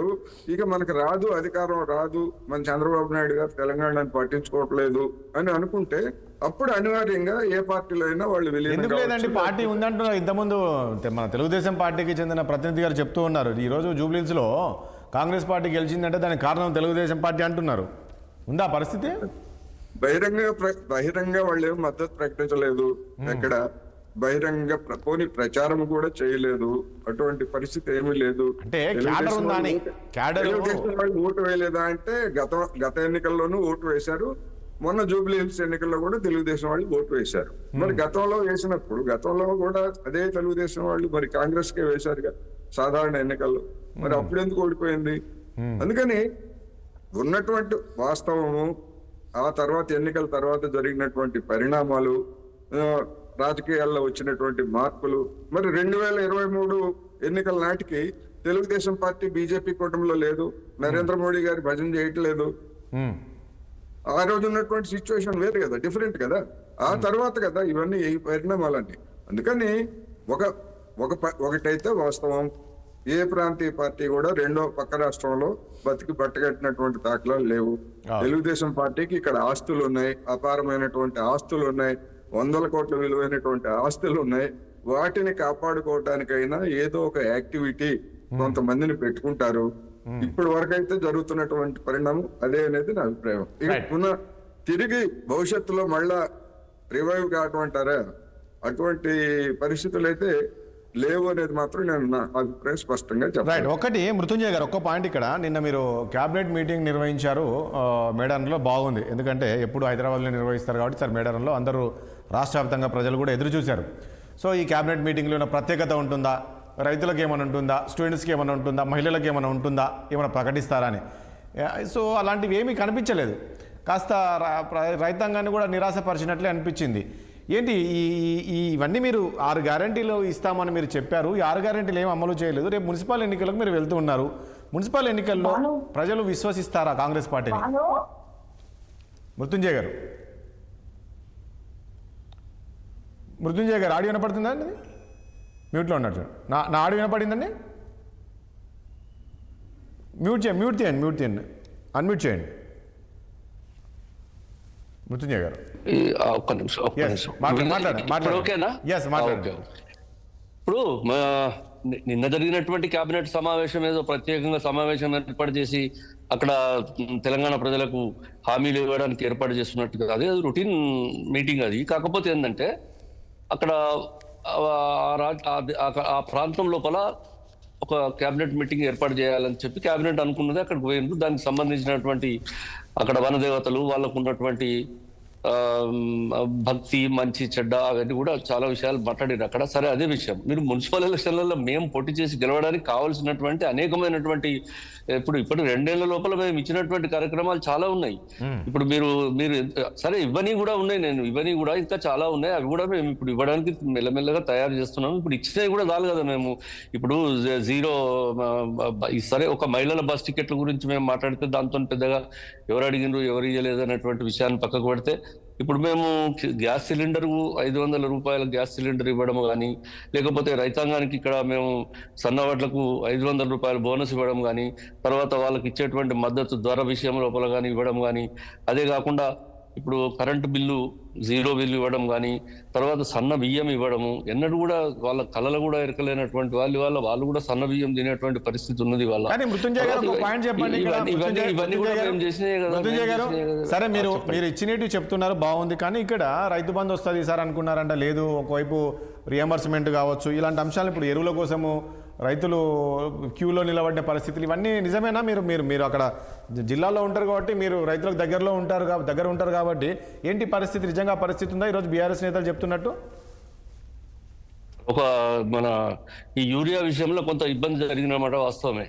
ఇక మనకు అధికారం రాదు, మన చంద్రబాబు నాయుడు గారు తెలంగాణని పట్టించుకోవట్లేదు అని అనుకుంటే అప్పుడు అనివార్యంగా ఏ పార్టీలో అయినా వాళ్ళు ఎందుకు లేదండి, పార్టీ ఉందంటున్నారు. ఇంతకుముందు మన తెలుగుదేశం పార్టీకి చెందిన ప్రతినిధి గారు చెప్తూ ఉన్నారు, ఈ రోజు జూబ్లీహిల్స్ లో కాంగ్రెస్ పార్టీ గెలిచిందంటే దానికి కారణం తెలుగుదేశం పార్టీ అంటున్నారు. ఉందా పరిస్థితి? బహిరంగ వాళ్ళు ఏం మద్దతు ప్రకటించలేదు, ఎక్కడ బహిరంగ ప్రచారం కూడా చేయలేదు, అటువంటి పరిస్థితి ఏమీ లేదు. అంటే వాళ్ళు ఓటు వేయలేదా అంటే గత ఎన్నికల్లోనూ ఓటు వేశారు, మొన్న జూబ్లీహిల్స్ ఎన్నికల్లో కూడా తెలుగుదేశం వాళ్ళు ఓటు వేశారు. మరి గతంలో కూడా అదే తెలుగుదేశం వాళ్ళు మరి కాంగ్రెస్ కే వేశారు సాధారణ ఎన్నికల్లో, మరి అప్పుడు ఎందుకు ఓడిపోయింది? అందుకని ఉన్నటువంటి వాస్తవము, ఆ తర్వాత ఎన్నికల తర్వాత జరిగినటువంటి పరిణామాలు, రాజకీయాల్లో వచ్చినటువంటి మార్పులు, మరి 2023 ఎన్నికల నాటికి తెలుగుదేశం పార్టీ బీజేపీ కూటమిలో లేదు, నరేంద్ర మోడీ గారి భజన చేయట్లేదు. ఆ రోజు ఉన్నటువంటి సిచ్యువేషన్ వేరు కదా, డిఫరెంట్ కదా. ఆ తర్వాత కదా ఇవన్నీ ఈ పరిణామాలన్నీ. అందుకని ఒకటైతే వాస్తవం, ఏ ప్రాంతీయ పార్టీ కూడా రెండో పక్క రాష్ట్రంలో బతికి బట్టగట్టినటువంటి దాఖలాలు లేవు. తెలుగుదేశం పార్టీకి ఇక్కడ ఆస్తులు ఉన్నాయి, అపారమైనటువంటి ఆస్తులు ఉన్నాయి, 100 కోట్ల విలువైనటువంటి ఆస్తులు ఉన్నాయి. వాటిని కాపాడుకోవడానికైనా ఏదో ఒక యాక్టివిటీ కొంతమందిని పెట్టుకుంటారు. ఇప్పటి వరకు అయితే జరుగుతున్నటువంటి పరిణామం అదే అనేది నా అభిప్రాయం. ఇక తిరిగి భవిష్యత్తులో మళ్ళా రివైవ్ కావటమంటారా, అటువంటి పరిస్థితులు అయితే లేవు అనేది మాత్రం నేను నా అభిప్రాయం స్పష్టంగా చెప్పాను. ఒకటి మృత్యుంజయ్ గారు, ఒక్క పాయింట్ ఇక్కడ, నిన్న మీరు క్యాబినెట్ మీటింగ్ నిర్వహించారు మేడారంలో, బాగుంది. ఎందుకంటే ఎప్పుడు హైదరాబాద్లో నిర్వహిస్తారు కాబట్టి సార్ మేడారంలో అందరూ రాష్ట్ర వ్యాప్తంగా ప్రజలు కూడా ఎదురు చూశారు. సో ఈ క్యాబినెట్ మీటింగ్లో ఉన్న ప్రత్యేకత ఉంటుందా, రైతులకు ఏమైనా ఉంటుందా, స్టూడెంట్స్కి ఏమైనా ఉంటుందా, మహిళలకు ఏమైనా ఉంటుందా, ఏమైనా ప్రకటిస్తారా అని. సో అలాంటివి ఏమీ కనిపించలేదు. కాస్త రైతాంగాన్ని కూడా నిరాశపరిచినట్లే అనిపించింది. ఏంటి ఇవన్నీ మీరు 6 గ్యారంటీలు ఇస్తామని మీరు చెప్పారు, ఈ 6 గ్యారంటీలు ఏమి అమలు చేయలేదు. రేపు మున్సిపల్ ఎన్నికలకు మీరు వెళ్తూ ఉన్నారు, మున్సిపల్ ఎన్నికల్లో ప్రజలు విశ్వసిస్తారా కాంగ్రెస్ పార్టీని? మృత్యుంజయ్ గారు ఆడియో వినపడుతుందా అండి? మ్యూట్లో ఉన్నట్టు నా ఆడియో వినపడిందండి? మ్యూట్ చేయండి, అన్మ్యూట్ చేయండి మృత్యుంజయ్ గారు. ఒక్క నిమిషం. ఓకేనా? ఇప్పుడు నిన్న జరిగినటువంటి కేబినెట్ సమావేశం ఏదో ప్రత్యేకంగా సమావేశం ఏర్పాటు చేసి అక్కడ తెలంగాణ ప్రజలకు హామీలు ఇవ్వడానికి ఏర్పాటు చేస్తున్నట్టు కాదు, అది రొటీన్ మీటింగ్. అది కాకపోతే ఏంటంటే అక్కడ ఆ ప్రాంతం లోపల ఒక కేబినెట్ మీటింగ్ ఏర్పాటు చేయాలని చెప్పి కేబినెట్ అనుకున్నది, అక్కడికి పోయింది. దానికి సంబంధించినటువంటి అక్కడ వనదేవతలు, వాళ్ళకు ఉన్నటువంటి భక్తి, మంచి చెడ్డ అవన్నీ కూడా చాలా విషయాలు మాట్లాడారు అక్కడ. సరే, అదే విషయం మీరు మున్సిపల్ ఎలక్షన్లలో మేము పోటీ చేసి గెలవడానికి కావాల్సినటువంటి అనేకమైనటువంటి ఇప్పుడు 2 ఏళ్ల లోపల మేము ఇచ్చినటువంటి కార్యక్రమాలు చాలా ఉన్నాయి. ఇప్పుడు మీరు సరే ఇవన్నీ కూడా ఉన్నాయి, ఇవన్నీ కూడా ఇంకా చాలా ఉన్నాయి. అవి కూడా మేము ఇప్పుడు ఇవ్వడానికి మెల్లమెల్లగా తయారు చేస్తున్నాము. ఇప్పుడు ఇచ్చినవి కూడా చాలు కదా. మేము ఇప్పుడు జీరో సరే ఒక మహిళల బస్ టికెట్ల గురించి మేము మాట్లాడితే దాంతో పెద్దగా ఎవరు అడిగినారు ఎవరు ఇవ్వలేదు అనేటువంటి విషయాన్ని పక్కకు పెడితే, ఇప్పుడు మేము గ్యాస్ సిలిండర్ 500 రూపాయల గ్యాస్ సిలిండర్ ఇవ్వడం కానీ, లేకపోతే రైతాంగానికి ఇక్కడ మేము సన్నవడ్లకు 500 రూపాయల బోనస్ ఇవ్వడం కానీ, తర్వాత వాళ్ళకి ఇచ్చేటువంటి మద్దతు ధర విషయం లోపల కానీ ఇవ్వడం కానీ, అదే కాకుండా ఇప్పుడు కరెంటు బిల్లు 0 బిల్లు ఇవ్వడం కానీ, తర్వాత సన్న బియ్యం ఇవ్వడము. ఎన్నడూ కూడా వాళ్ళ కళలు కూడా ఎరకలేనటువంటి వాళ్ళు కూడా సన్న బియ్యం తినేటువంటి పరిస్థితి ఉన్నది వాళ్ళ. కానీ మృత్యుంజయ్ గారు ఒక పాయింట్ చెప్పండి ఇక్కడ. ఇవన్నీ కూడా మేము చేసినాయి కదా. మృత్యుంజయ్ గారు సరే మీరు ఇచ్చినట్టు చెప్తున్నారు బాగుంది, కానీ ఇక్కడ రైతు బంధు వస్తుంది సార్ అనుకున్నారంట, లేదు ఒకవైపు రియంబర్స్మెంట్ కావచ్చు, ఇలాంటి అంశాలు ఇప్పుడు ఎరువుల కోసము రైతులు క్యూలో నిలబడ్డ పరిస్థితులు ఇవన్నీ నిజమేనా? మీరు అక్కడ జిల్లాలో ఉంటారు కాబట్టి, మీరు రైతులకు దగ్గర ఉంటారు కాబట్టి ఏంటి పరిస్థితి, నిజంగా పరిస్థితి ఉందా ఈరోజు బీఆర్ఎస్ నేతలు చెప్తున్నట్టు? మన ఈ యూరియా విషయంలో కొంత ఇబ్బంది జరిగినమాట వాస్తవమే.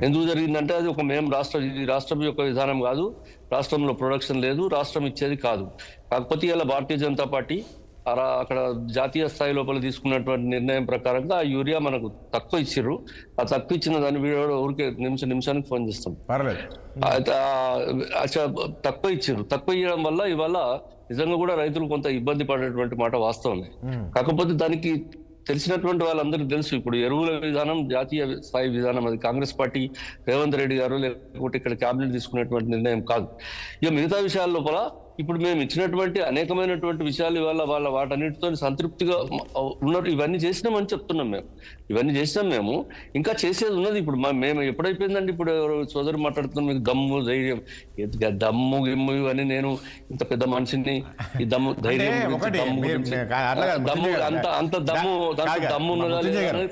ఎందుకు జరిగిందంటే అది రాష్ట్రం యొక్క విధానం కాదు, రాష్ట్రంలో ప్రొడక్షన్ లేదు, రాష్ట్రం ఇచ్చేది కాదు. కాకపోతే ఇలా భారతీయ జనతా పార్టీ అక్కడ జాతీయ స్థాయి లోపల తీసుకున్నటువంటి నిర్ణయం ప్రకారంగా ఆ యూరియా మనకు తక్కువ ఇచ్చిర్రు. ఆ తక్కువ ఇచ్చిన దాన్ని వీడియో ఊరికే నిమిషానికి ఫోన్ చేస్తాం. తక్కువ ఇచ్చిర్రు. తక్కువ ఇవ్వడం వల్ల ఇవాళ నిజంగా కూడా రైతులు కొంత ఇబ్బంది పడేటువంటి మాట వాస్తవమే. కాకపోతే దానికి తెలిసినటువంటి వాళ్ళందరికీ తెలుసు, ఇప్పుడు ఎరువుల విధానం జాతీయ స్థాయి విధానం, అది కాంగ్రెస్ పార్టీ రేవంత్ రెడ్డి గారు లేకపోతే ఇక్కడ క్యాబినెట్ తీసుకునేటువంటి నిర్ణయం కాదు. ఇక మిగతా విషయాల లోపల ఇప్పుడు మేము ఇచ్చినటువంటి అనేకమైనటువంటి విషయాలు ఇవాళ వాటన్నిటితో సంతృప్తిగా ఉన్నట్టు ఇవన్నీ చేసినామని చెప్తున్నాం. ఇవన్నీ చేసినాం. మేము ఇంకా చేసేది ఉన్నది. ఇప్పుడు మేము ఎప్పుడైపోయిందండి, ఇప్పుడు సోదరు మాట్లాడుతున్నాం మీకు దమ్ము ధైర్యం, దమ్ము గిమ్ము ఇవన్నీ, నేను ఇంత పెద్ద మనిషిని, ఈ దమ్ము ధైర్యం అంత దమ్ము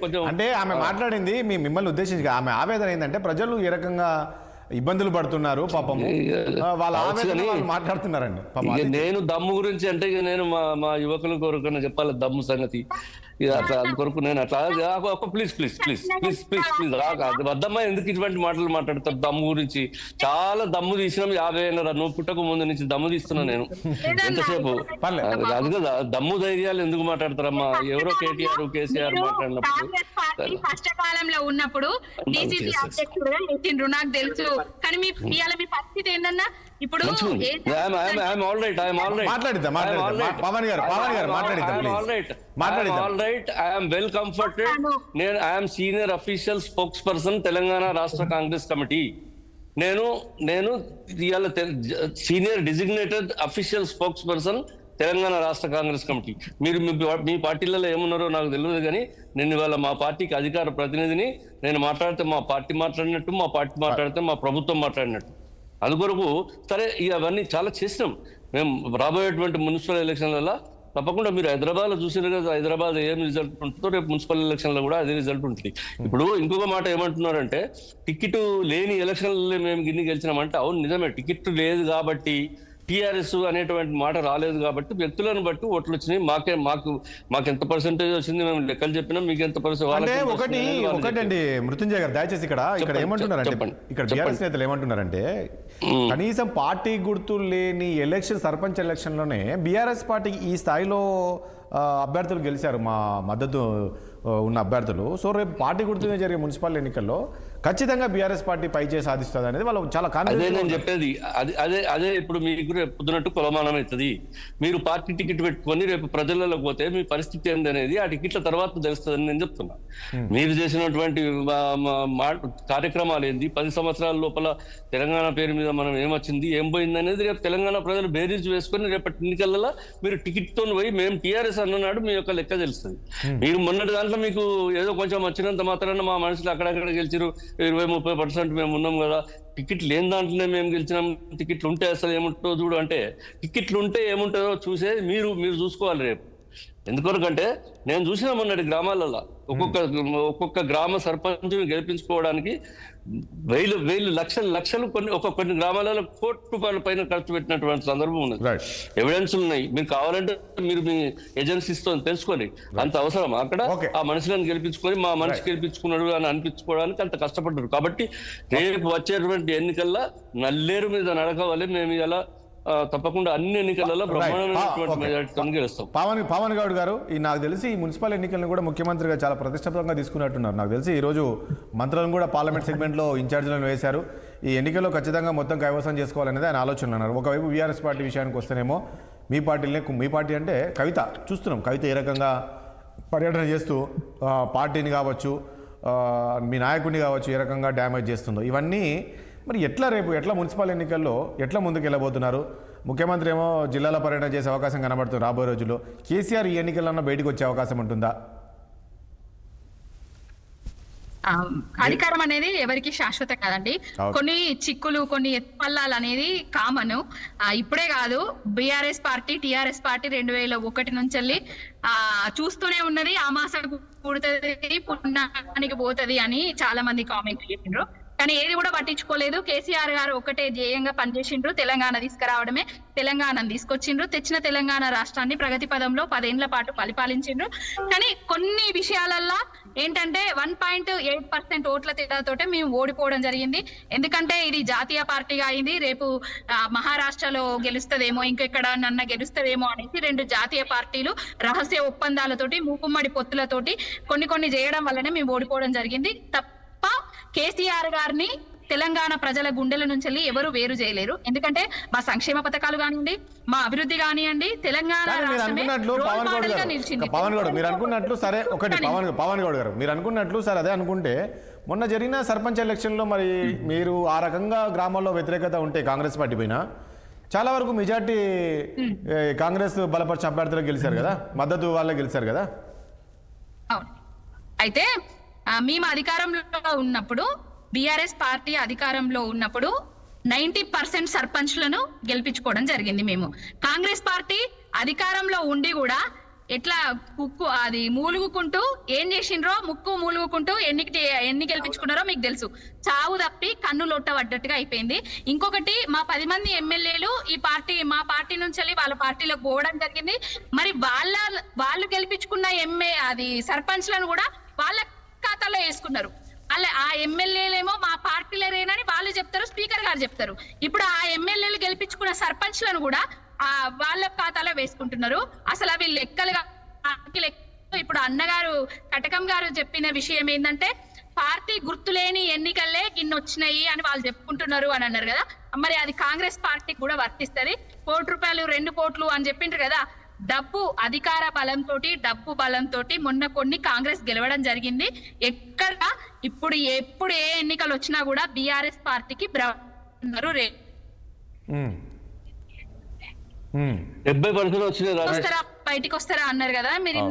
కొంచెం అంటే ఆమె మాట్లాడింది మిమ్మల్ని ఉద్దేశించి, ఆమె ఆవేదన ఏంటంటే ప్రజలు ఏ రకంగా ఇబ్బందులు పడుతున్నారు పాపము, వాళ్ళ ఆవేదన మాట్లాడుతున్నారండి. నేను దమ్ము గురించి అంటే నేను మా యువకుల కొరకు చెప్పాలి దమ్ము సంగతి. అట్లా అందుకొరకు నేను అట్లా ప్లీజ్ వద్దమ్మా, ఎందుకు ఇటువంటి మాటలు మాట్లాడతారు దమ్ము గురించి? చాలా దమ్ము తీసినాం 50 ఏళ్ళ, నువ్వు పుట్టక ముందు నుంచి దమ్ము తీస్తున్నా నేను ఎంతసేపు. అది కదా దమ్ము ధైర్యాలు ఎందుకు మాట్లాడతారమ్మా? ఎవరో కేటీఆర్ కేసీఆర్ మాట్లాడినప్పుడు కష్టకాలంలో ఉన్నప్పుడు డీసీసీ అధ్యక్షుడుగా చేసిండ్రు నాకు తెలుసు. కానీ మీ పరిస్థితి ఏంటన్నా ఇప్పుడు వెల్ కంఫర్టెడ్. నేను I'm senior official spokes person Telangana రాష్ట్ర కాంగ్రెస్ కమిటీ. నేను ఇవాళ senior designated official spokes person Telangana రాష్ట్ర కాంగ్రెస్ కమిటీ. మీరు మీ పార్టీలలో ఏమున్నారో నాకు తెలియదు, కానీ నేను ఇవాళ మా పార్టీకి అధికార ప్రతినిధిని. నేను మాట్లాడితే మా పార్టీ మాట్లాడినట్టు, మా పార్టీ మాట్లాడితే మా ప్రభుత్వం మాట్లాడినట్టు. అందుకొరకు సరే అవన్నీ చాలా చేసినాం మేము. రాబోయేటువంటి మున్సిపల్ ఎలక్షన్లలో తప్పకుండా మీరు హైదరాబాద్ లో చూసినారు కదా, హైదరాబాద్ ఏం రిజల్ట్ ఉంటుందో రేపు మున్సిపల్ ఎలక్షన్ లో కూడా అదే రిజల్ట్ ఉంటుంది. ఇప్పుడు ఇంకొక మాట ఏమంటున్నారంటే, టికెట్ లేని ఎలక్షన్లలో మేము గిన్ని గెలిచినామంటే, అవును నిజమే, టికెట్ లేదు కాబట్టి టీఆర్ఎస్ అనేటువంటి మాట రాలేదు కాబట్టి వ్యక్తులను బట్టి ఓట్లు వచ్చినాయి. మాకు ఎంత పర్సెంటేజ్ వచ్చింది మేము లెక్కలు చెప్పినాం, మీకు ఎంత పర్సెంట్. ఒకటండి మృత్యుంజయ్ గారు, దయచేసి ఇక్కడ ఏమంటున్నారంటే, ఇక్కడ బీఆర్ఎస్ నేతలు ఏమంటున్నారంటే, కనీసం పార్టీ గుర్తులు లేని సర్పంచ్ ఎలక్షన్ లోనే బీఆర్ఎస్ పార్టీకి ఈ స్థాయిలో అభ్యర్థులు గెలిచారు, మా మద్దతు ఉన్న అభ్యర్థులు. సో రేపు పార్టీ గుర్తుగా జరిగే మున్సిపల్ ఎన్నికల్లో ఖచ్చితంగా బీఆర్ఎస్ పార్టీ పైచేసి సాధిస్తుంది అనేది వాళ్ళు చాలా కాన్ఫిడెంట్. నేను చెప్పేది అదే ఇప్పుడు మీకు రేపు పొద్దునట్టు కొలమానం అవుతుంది. మీరు పార్టీ టికెట్ పెట్టుకొని రేపు ప్రజలకు పోతే మీ పరిస్థితి ఏందనేది ఆ టికెట్ల తర్వాత తెలుస్తుందని నేను చెప్తున్నా. మీరు చేసినటువంటి కార్యక్రమాలు ఏంది, 10 సంవత్సరాల లోపల తెలంగాణ పేరు మీద మనం ఏమొచ్చింది, ఏం పోయింది అనేది రేపు తెలంగాణ ప్రజలు బేరీజ్ వేసుకొని రేపటి ఎన్నికలలో మీరు టికెట్ తో పోయి మేము టీఆర్ఎస్ అన్నాడు మీ యొక్క లెక్క తెలుస్తుంది. మీరు మొన్నటి దాంట్లో మీకు ఏదో కొంచెం వచ్చినంత మాత్రాన మా మనుషులు అక్కడక్కడ గెలిచారు 20-30% మేము ఉన్నాం కదా, టికెట్లు లేని దాంట్లోనే మేము గెలిచినాం, టికెట్లు ఉంటే అసలు ఏముంటుందో చూడు అంటే, టికెట్లు ఉంటే ఏముంటుందో చూసే మీరు చూసుకోవాలి. రేపు ఎందుకొరకంటే నేను చూసిన మొన్నటి గ్రామాలలో ఒక్కొక్క గ్రామ సర్పంచ్ని గెలిపించుకోవడానికి వేలు లక్షలు కొన్ని గ్రామాలలో ₹1,00,00,000 పైన ఖర్చు పెట్టినటువంటి సందర్భం ఉన్నది. Right. ఎవిడెన్స్ ఉన్నాయి. మీరు కావాలంటే మీరు మీ ఏజెన్సీస్తో తెలుసుకొని అంత అవసరం అక్కడ Okay. ఆ మనుషులను గెలిపించుకొని మా మనిషి గెలిపించుకున్నాడు అని అనిపించుకోవడానికి అంత కష్టపడ్డారు. కాబట్టి రేపు వచ్చేటువంటి ఎన్నికల్లో నల్లేరు మీద నడకవాలి. మేము ఇలా తప్పకుండా అన్ని ఎన్నికలలో బ్రహ్మాండమైనటువంటి మెజారిటీతో గెలుస్తాం. పవన్ గౌడ్ గారు, నాకు తెలిసి ఈ మున్సిపల్ ఎన్నికలను కూడా ముఖ్యమంత్రిగా చాలా ప్రతిష్టాత్మకంగా తీసుకున్నట్టున్నారు. నాకు తెలిసి ఈరోజు మంత్రులను కూడా పార్లమెంట్ సెగ్మెంట్లో ఇన్ఛార్జీలను వేశారు. ఈ ఎన్నికల్లో ఖచ్చితంగా మొత్తం కైవసం చేసుకోవాలనేది ఆయన ఆలోచనలు అన్నారు. ఒకవైపు బీఆర్ఎస్ పార్టీ విషయానికి వస్తేనేమో మీ పార్టీ అంటే కవిత చూస్తున్నాం. కవిత ఏ రకంగా పర్యటన చేస్తూ పార్టీని కావచ్చు, మీ నాయకుడిని కావచ్చు ఏ రకంగా డ్యామేజ్ చేస్తుందో, ఇవన్నీ మరి ఎట్లా మున్సిపల్ ఎన్నికల్లో ఎట్లా ముందుకు వెళ్ళబోతున్నారు? ముఖ్యమంత్రి ఏమో జిల్లాల పర్యటన చేసే అవకాశం కనబడుతుంది రాబోయే రోజుల్లో. కేసీఆర్ ఈ ఎన్నికల్లో బయటకు వచ్చే అవకాశం ఉంటుందా? అధికారం అనేది ఎవరికి శాశ్వతం కాదండి. కొన్ని చిక్కులు, కొన్ని ఎత్తుపల్లాలు అనేది కామన్. ఇప్పుడే కాదు, బీఆర్ఎస్ పార్టీ, టీఆర్ఎస్ పార్టీ 2001 నుంచి చూస్తూనే ఉన్నది. ఆమాస పుడుతుంది, పుణ్యానికి పోతుంది అని చాలా మంది కామెంట్ చేసిండ్రు. కానీ ఏది కూడా పట్టించుకోలేదు. కేసీఆర్ గారు ఒకటే ధ్యేయంగా పనిచేసిండ్రు, తెలంగాణ తీసుకురావడమే. తెలంగాణను తీసుకొచ్చిండ్రు. తెచ్చిన తెలంగాణ రాష్ట్రాన్ని ప్రగతి పదంలో 10 ఏళ్ల పాటు పరిపాలించిండ్రు. కానీ కొన్ని విషయాలల్లో ఏంటంటే 1.8% ఓట్ల తేడాతోటే మేము ఓడిపోవడం జరిగింది. ఎందుకంటే ఇది జాతీయ పార్టీగా అయింది. రేపు మహారాష్ట్రలో గెలుస్తుందేమో, ఇంకెక్కడ నన్న గెలుస్తుందేమో అనేసి 2 జాతీయ పార్టీలు రహస్య ఒప్పందాలతోటి, మూకుమ్మడి పొత్తులతోటి కొన్ని చేయడం వల్లనే మేము ఓడిపోవడం జరిగింది. తప్ప కేసీఆర్ గారిని తెలంగాణ ప్రజల గుండెల నుంచి ఎవరు వేరు చేయలేరు. ఎందుకంటే మా సంక్షేమ పథకాలు కానివ్వండి, మా అభివృద్ధి కానివ్వండి, తెలంగాణ పవన్ గౌడ్ మీరు అనుకున్నట్లు సరే, ఒకటి పవన్ గౌడ్ గారు మీరు అనుకున్నట్లు సరే, అదే అనుకుంటే మొన్న జరిగిన సర్పంచ్ ఎలక్షన్లో మరి మీరు ఆ రకంగా గ్రామాల్లో వ్యతిరేకత ఉంటే కాంగ్రెస్ పార్టీ పైన చాలా వరకు మెజార్టీ కాంగ్రెస్ బలపరిచిన అభ్యర్థులు గెలిచారు కదా, మద్దతు వాళ్ళే గెలిచారు కదా. అవును. అయితే మేము అధికారంలో ఉన్నప్పుడు, బీఆర్ఎస్ పార్టీ అధికారంలో ఉన్నప్పుడు 90% సర్పంచ్లను గెలిపించుకోవడం జరిగింది మేము. కాంగ్రెస్ పార్టీ అధికారంలో ఉండి కూడా ఎట్లా అది మూలుగుకుంటూ ఏం చేసిండ్రో, ముక్కు మూలుగుకుంటూ ఎన్ని గెలిపించుకున్నారో మీకు తెలుసు. చావు తప్పి కన్ను లొట్టబడ్డట్టుగా అయిపోయింది. ఇంకొకటి, మా 10 మంది ఎమ్మెల్యేలు మా పార్టీ నుంచి వాళ్ళ పార్టీలోకి పోవడం జరిగింది. మరి వాళ్ళు గెలిపించుకున్న సర్పంచ్లను కూడా వాళ్ళ ఖాతాలో వేసుకున్నారు. ఆ ఎమ్మెల్యేలేమో మా పార్టీలేరేనని వాళ్ళు చెప్తారు, స్పీకర్ గారు చెప్తారు. ఇప్పుడు ఆ ఎమ్మెల్యేలు గెలిపించుకున్న సర్పంచ్లను కూడా వాళ్ళ ఖాతాలో వేసుకుంటున్నారు. అసలు అవి లెక్కలుగా ఇప్పుడు అన్నగారు కటకం గారు చెప్పిన విషయం ఏంటంటే, పార్టీ గుర్తులేని ఎన్నికల్లే ఇన్నొచ్చినాయి అని వాళ్ళు చెప్పుకుంటున్నారు అని అన్నారు కదా. మరి అది కాంగ్రెస్ పార్టీకి కూడా వర్తిస్తుంది. ₹1 2 కోట్లు అని చెప్పిండ్రు కదా. అధికార డబ్బు బలంతో మొన్న కొన్ని కాంగ్రెస్ గెలవడం జరిగింది. ఎప్పుడు ఏ ఎన్నికలు వచ్చినా కూడా బీఆర్ఎస్ పార్టీకి బయటికి వస్తారా అన్నారు కదా. మీరు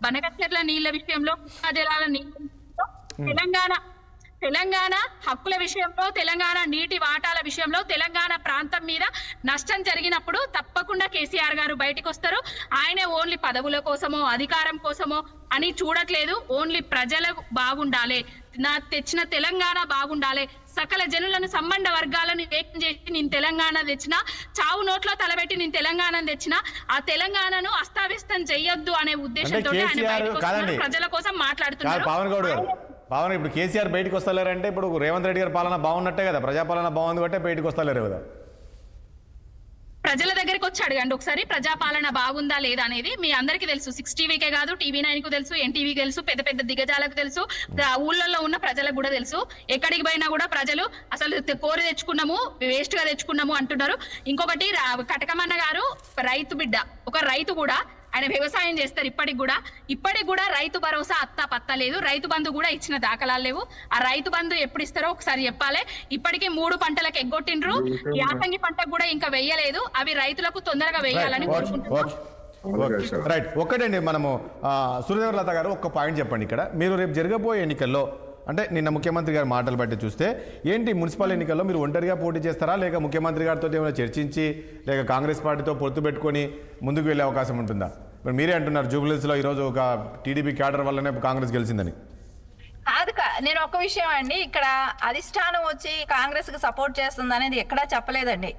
బనకచెర్ల నీళ్ల విషయంలో, జలాల తెలంగాణ హక్కుల విషయంలో, తెలంగాణ నీటి వాటాల విషయంలో, తెలంగాణ ప్రాంతం మీద నష్టం జరిగినప్పుడు తప్పకుండా కేసీఆర్ గారు బయటకు వస్తారు. ఆయనే ఓన్లీ పదవుల కోసమో అధికారం కోసమో అని చూడట్లేదు. ఓన్లీ ప్రజలకు బాగుండాలి, తెచ్చిన తెలంగాణ బాగుండాలి, సకల జనులను సంబంధ వర్గాలను ఏకం చేసి నేను తెలంగాణ తెచ్చిన, చావు నోట్లో తలబెట్టి నేను తెలంగాణ తెచ్చిన, ఆ తెలంగాణను అస్తావ్యస్తం చెయ్యొద్దు అనే ఉద్దేశంతో ప్రజల కోసం మాట్లాడుతున్నారు. పవన్, ఇప్పుడు కేసీఆర్ బయటకు వస్తలేరంటే ఇప్పుడు రేవంత్ రెడ్డి గారి పాలన బాగున్నట్టే కదా, ప్రజాపాలన బాగుంది కాబట్టి బయటకు వస్తలేరు కదా. ప్రజల దగ్గరికి వచ్చి అడగండి ఒకసారి, ప్రజాపాలన బాగుందా లేదా అనేది. మీ అందరికీ తెలుసు, 6 టీవీకే కాదు, TV9 కు తెలుసు, NTV తెలుసు, పెద్ద దిగ్గజాలకు తెలుసు, ఊళ్ళల్లో ఉన్న ప్రజలకు కూడా తెలుసు. ఎక్కడికి పోయినా కూడా ప్రజలు అసలు కోరి తెచ్చుకున్నాము, వేస్ట్ గా తెచ్చుకున్నాము అంటున్నారు. ఇంకొకటి, కటకమన్న గారు రైతు బిడ్డ, ఒక రైతు కూడా, ఆయన వ్యవసాయం చేస్తారు. ఇప్పటికి కూడా రైతు భరోసా అత్తా పత్తా లేదు. రైతు బంధు కూడా ఇచ్చిన దాఖలాలు లేవు. ఆ రైతు బంధు ఎప్పుడు ఇస్తారో ఒకసారి చెప్పాలి. ఇప్పటికీ 3 పంటలకు ఎగ్గొట్టిండ్రు, యాసంగి పంటకు కూడా ఇంకా వెయ్యలేదు. అవి రైతులకు తొందరగా వేయాలని కోరుకుంటున్నాం. రైట్. ఒక్కటండి, మనము సూర్యదేవలత గారు ఒక్క పాయింట్ చెప్పండి. ఇక్కడ మీరు రేపు జరగబోయే ఎన్నికల్లో, అంటే నిన్న ముఖ్యమంత్రి గారి మాటలు బట్టి చూస్తే ఏంటి, మున్సిపల్ ఎన్నికల్లో మీరు ఒంటరిగా పోటీ చేస్తారా, లేక ముఖ్యమంత్రి గారితో ఏమైనా చర్చించి, లేక కాంగ్రెస్ పార్టీతో పొత్తు పెట్టుకొని ముందుకు వెళ్ళే అవకాశం ఉంటుందా? మరి మీరే అంటున్నారు జూబ్లీహిల్స్లో ఈరోజు ఒక టీడీపీ క్యాడర్ వల్లనే కాంగ్రెస్ గెలిచిందని. నేను ఒక విషయం అండి, ఇక్కడ అధిష్టానం వచ్చి కాంగ్రెస్ కి సపోర్ట్ చేస్తుంది అనేది ఎక్కడా చెప్పలేదండి.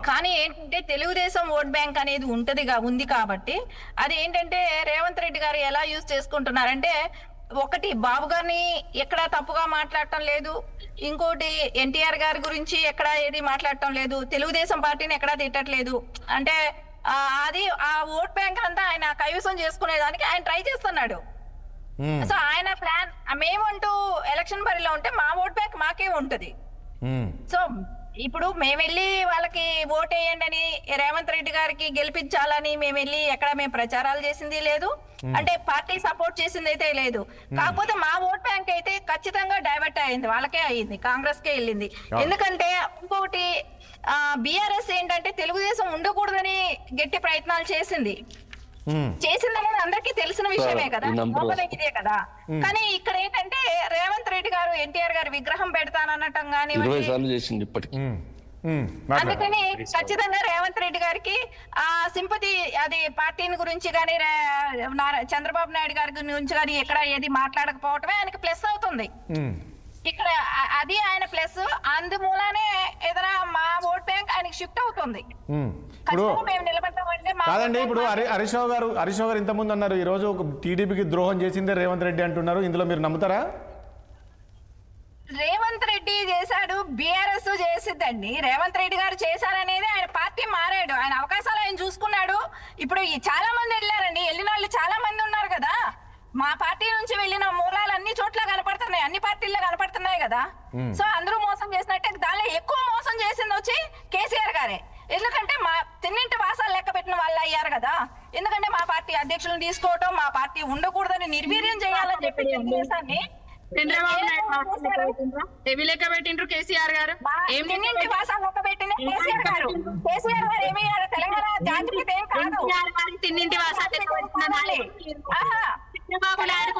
కానీ ఏంటంటే తెలుగుదేశం ఓట్ బ్యాంక్ అనేది ఉంది కాబట్టి అది ఏంటంటే రేవంత్ రెడ్డి గారు ఎలా యూజ్ చేసుకుంటున్నారంటే, ఒకటి బాబు గారిని ఎక్కడా తప్పుగా మాట్లాడటం లేదు, ఇంకోటి ఎన్టీఆర్ గారి గురించి ఎక్కడా ఏది మాట్లాడటం లేదు, తెలుగుదేశం పార్టీని ఎక్కడా తిట్టట్లేదు. అంటే అది ఆ ఓట్ బ్యాంక్ అంతా ఆయన కైవసం చేసుకునేదానికి ఆయన ట్రై చేస్తున్నాడు. సో ఆయన ప్లాన్, మేమంటూ ఎలక్షన్ బరిలో ఉంటే మా ఓట్ బ్యాంక్ మాకే ఉంటది. సో ఇప్పుడు మేము వెళ్ళి వాళ్ళకి ఓట్ వేయండి అని రేవంత్ రెడ్డి గారికి గెలిపించాలని మేము వెళ్ళి ఎక్కడ మేము ప్రచారాలు చేసింది లేదు, అంటే పార్టీ సపోర్ట్ చేసింది అయితే లేదు. కాకపోతే మా ఓట్ బ్యాంక్ అయితే ఖచ్చితంగా డైవర్ట్ అయింది, వాళ్ళకే అయ్యింది, కాంగ్రెస్ కే వెళ్ళింది. ఎందుకంటే ఇంకొకటి బీఆర్ఎస్ ఏంటంటే తెలుగుదేశం ఉండకూడదని గట్టి ప్రయత్నాలు చేసింది అనేది అందరికీ తెలిసిన విషయమే కదా, ఇదే కదా. కానీ ఇక్కడ ఏంటంటే రేవంత్ రెడ్డి గారు ఎన్టీఆర్ గారు విగ్రహం పెడతానన్నటం కానీ, అందుకని ఖచ్చితంగా రేవంత్ రెడ్డి గారికి ఆ సింపతి అది పార్టీని గురించి కానీ చంద్రబాబు నాయుడు గారి గురించి కానీ ఎక్కడ ఏది మాట్లాడకపోవటమే ఆయనకి ప్లస్ అవుతుంది. ఇక్కడ అది ఆయన ప్లస్, అందుమూలనే ఏదైనా మా ఓట్ బ్యాంక్ ఆయనకి షిఫ్ట్ అవుతుంది. ఇప్పుడు కాదండి, ఇప్పుడు హరీష్ రావు గారు ఇంతకుముందు అన్నారు ఈ రోజు టీడీపీకి ద్రోహం చేసిందే రేవంత్ రెడ్డి అంటున్నారు, ఇందులో మీరు నమ్ముతారా? రేవంత్ రెడ్డి చేశాడు, బీఆర్ఎస్ చేసిద్దండి. రేవంత్ రెడ్డి గారు చేశారనేది ఆయన పార్టీ మారాడు, ఆయన అవకాశాలు ఆయన చూసుకున్నాడు. ఇప్పుడు చాలా మంది వెళ్ళారండి, వెళ్ళిన వాళ్ళు చాలా మంది ఉన్నారు కదా. మా పార్టీ నుంచి వెళ్ళిన మూలాలు అన్ని చోట్ల కనపడుతున్నాయి, అన్ని పార్టీల్లో కనపడుతున్నాయి కదా. సో అందరూ మోసం చేసినట్టే దానిలో ఎక్కువ మోసం చేసింది వచ్చి కేసీఆర్ గారే. ఎందుకంటే మా తిన్నింటి వాసాలు లెక్క పెట్టిన వాళ్ళు అయ్యారు కదా. ఎందుకంటే మా పార్టీ అధ్యక్షులను తీసుకోవటం, మా పార్టీ ఉండకూడదని నిర్వీర్యం చేయాలని చెప్పి తెలుగుదేశాన్ని చంద్రబాబు నాయుడు లెక్క పెట్టిండ్రు కేసీఆర్ గారు. తిన్నింటి వాసాలు లెక్క పెట్టిన కేసీఆర్ గారు. కేసీఆర్ గారు ఏమి తెలంగాణ జాతికి ఏం కాదు, తిన్నింటి వాసాలు చంద్రబాబు నాయుడు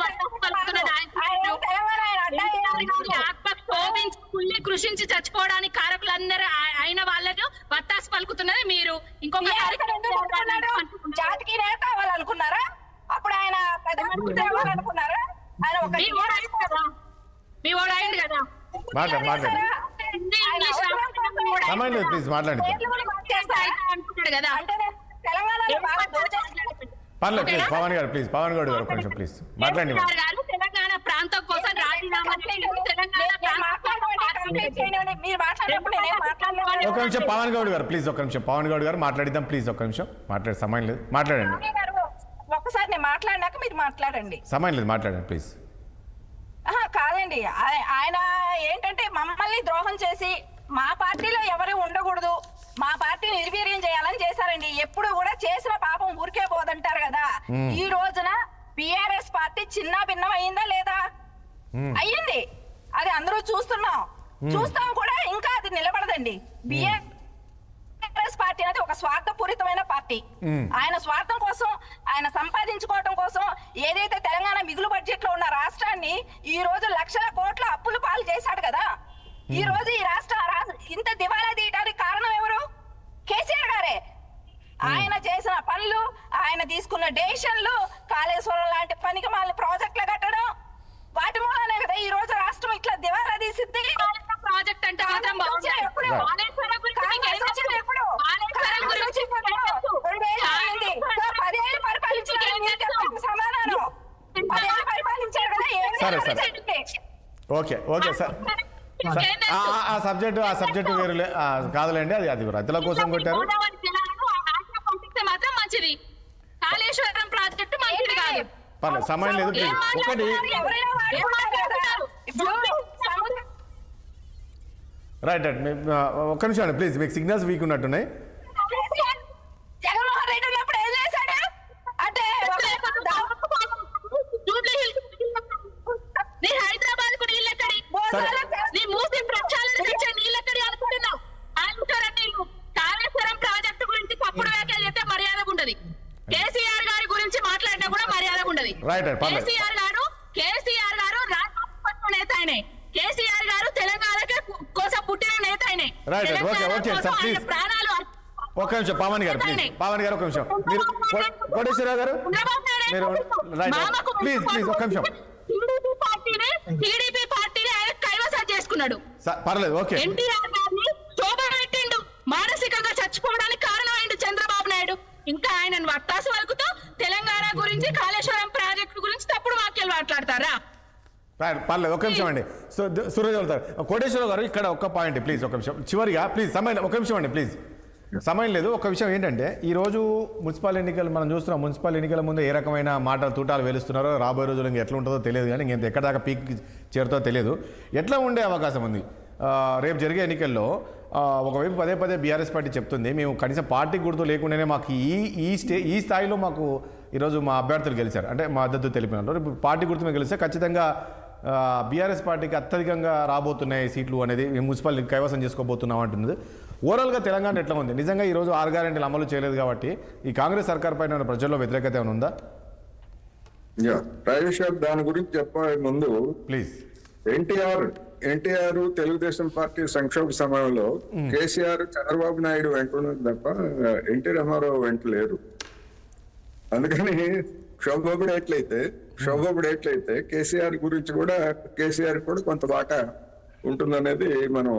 కృషించి చచ్చిపోవడానికి కారకులందరూ అయిన వాళ్ళను వత్తాసు పలుకుతున్నది మీరు. ఇంకొక జాతికి నేత కావాలనుకున్నారా? అప్పుడు ఆయన ప్రధానమంత్రి అవ్వాలనుకున్నారా? ఆయన ఒక మీ ఓడ అయింది కదా. ప్లీజ్ మాట్లాడండి కదా. పర్లేదు ప్లీజ్ పవన్ గారు, ప్లీజ్ పవన్ గౌడ్ గారు కొంచెం ప్లీజ్ మాట్లాడండి. తెలంగాణ ప్రాంతం కోసం రాజీనామా ఒక నిమిషం పవన్ గౌడ్ గారు ప్లీజ్, ఒక నిమిషం పవన్ గౌడ్ గారు మాట్లాడిద్దాం ప్లీజ్, ఒక నిమిషం మాట్లాడే సమయం లేదు, మాట్లాడండి. ఒక్కసారి నేను మాట్లాడినాక మీరు మాట్లాడండి, సమయం లేదు, మాట్లాడండి ప్లీజ్. కాదండి, ఆయన ఏంటంటే మమ్మల్ని ద్రోహం చేసి మా పార్టీలో ఎవరు ఉండకూడదు, మా పార్టీ నిర్వీర్యం చేయాలని చేశారండి. ఎప్పుడు కూడా చేసిన పాపం ఊరికే పోదంటారు కదా. ఈ రోజున బిఆర్ఎస్ పార్టీ చిన్న భిన్నం అయిందా లేదా? అయ్యింది, అది అందరూ చూస్తాం కూడా. ఇంకా అది నిలబడదండి. బిఆర్ఎస్ పార్టీ అనేది ఒక స్వార్థపూరితమైన పార్టీ. ఆయన స్వార్థం కోసం, ఆయన సంపాదించుకోవటం కోసం ఏదైతే తెలంగాణ మిగులు బడ్జెట్ లో ఉన్న రాష్ట్రాన్ని ఈ రోజు లక్షల కోట్ల అప్పులు పాలు చేశాడు కదా. ఈ రోజు ఈ రాష్ట్ర ఇంత దివాలా తీయడానికి కారణం ఎవరు? కేసీఆర్ గారే. ఆయన చేసిన పనులు, ఆయన తీసుకున్న డెసిషన్లు, కాళేశ్వరం లాంటి పనికి మాలిన ప్రాజెక్టులు కట్టడం, వాటి మూలనే కదా ఈ రోజు రాష్ట్రం ఇట్లా దివాలా తీసిద్ది. ప్రాజెక్ట్ అంటే ఓకే సార్, ఆ సబ్జెక్టు వేరు కాదులేండి, అది రైతుల కోసం కొట్టారు. మాత్రం మంచిది, కాళేశ్వరం ప్రాజెక్టు మంచిది కాదు. పర్లేదు, సమయం లేదు ప్లీజ్. ఒకటి రైట్ ఒక్క నిమిషం అండి ప్లీజ్, మీకు సిగ్నల్స్ వీక్ ఉన్నట్టున్నాయి. జగన్మోహన్ రెడ్డి ఉన్నప్పుడు ఏం చేశాడు అంటే హైదరాబాద్ కు నీళ్ళెక్కడి, నీ మూసి ప్రక్షాళన తెచ్చే నీళ్ళెక్కడి అనుకుంటున్నావు. కాళేశ్వరం ప్రాజెక్టు గురించి తప్పుడు వ్యాఖ్యలు చేస్తే మర్యాద ఉండదు. కేసీఆర్ గారి గురించి మాట్లాడినా కూడా మర్యాద ఉండదు. కేసీఆర్ గారు రాష్ట్ర నేత ఆయనే. కేసీఆర్ గారు తెలంగాణ కోసం పుట్టిన నేత ఆయనే. ప్రాణాలు ఒక నిమిషం పావని గారు ప్లీజ్, పావని గారు ఒక నిమిషం, మీరు కోటేశ్వరరావు గారు మీరు రైట్ ప్లీజ్ ప్లీజ్ ఒక నిమిషం. టీడీపీ పార్టీని ఆయన కైవసం చేసుకున్నాడు. పర్లేదు ఓకే. ఎన్టీఆర్ గారిని శోభ పెట్టిండు, మానసికంగా చచ్చిపోవడానికి కారణమైండు చంద్రబాబు నాయుడు. ఇంకా ఆయన వత్తాసు వలుకుతూ తెలంగాణ గురించి, కాళేశ్వరం ప్రాజెక్టు గురించి తప్పుడు వాక్యాలు మాట్లాడతారా? పర్లేదు ఒక నిమిషం అండి. సో సూర్య వెళ్తారు. కోటేశ్వరరావు గారు ఇక్కడ ఒక్క పాయింట్ ప్లీజ్, ఒక నిమిషం చివరిగా ప్లీజ్, సమయం ఒక నిమిషం అండి ప్లీజ్, సమయం లేదు. ఒక విషయం ఏంటంటే ఈరోజు మున్సిపల్ ఎన్నికలు మనం చూస్తున్నాం. మున్సిపల్ ఎన్నికల ముందు ఏ రకమైన మాటలు తూటాలు వెలుస్తున్నారో రాబోయే రోజులు ఇంకా ఎట్లా ఉంటుందో తెలియదు, కానీ ఇంక ఎక్కడ దాకా పీక్ చేరుతో తెలియదు. ఎట్లా ఉండే అవకాశం ఉంది రేపు జరిగే ఎన్నికల్లో? ఒకవైపు పదే పదే బీఆర్ఎస్ పార్టీ చెప్తుంది మేము కనీసం పార్టీ గుర్తు లేకుండానే మాకు ఈ స్థాయిలో మాకు ఈరోజు మా అభ్యర్థులు గెలిచారు అంటే మా మద్దతు తెలిపినారు. ఇప్పుడు పార్టీ గుర్తు మేము గెలిస్తే ఖచ్చితంగా బీఆర్ఎస్ పార్టీకి అత్యధికంగా రాబోతున్నాయి సీట్లు అనేది, మేము మున్సిపల్ కైవసం చేసుకోబోతున్నాం అంటున్నది. ఓవరాల్గా తెలంగాణ ఎట్లా ఉంది? నిజంగా ఈరోజు 6 గ్యారెంటీలు అమలు చేయలేదు కాబట్టి ఈ కాంగ్రెస్ సర్కార్ పైన ప్రజల్లో వ్యతిరేకత ఏమైనా ఉందా? దాని గురించి చెప్పే ముందు ప్లీజ్. ఎన్టీఆర్ తెలుగుదేశం పార్టీ సంక్షోభ సమయంలో కేసీఆర్ చంద్రబాబు నాయుడు వెంటున్నది తప్ప ఎన్టీ రామారావు వెంట లేరు. అందుకని క్షోభపడేట్లయితే కేసీఆర్ గురించి కూడా కొంత వాటా ఉంటుందనేది మనం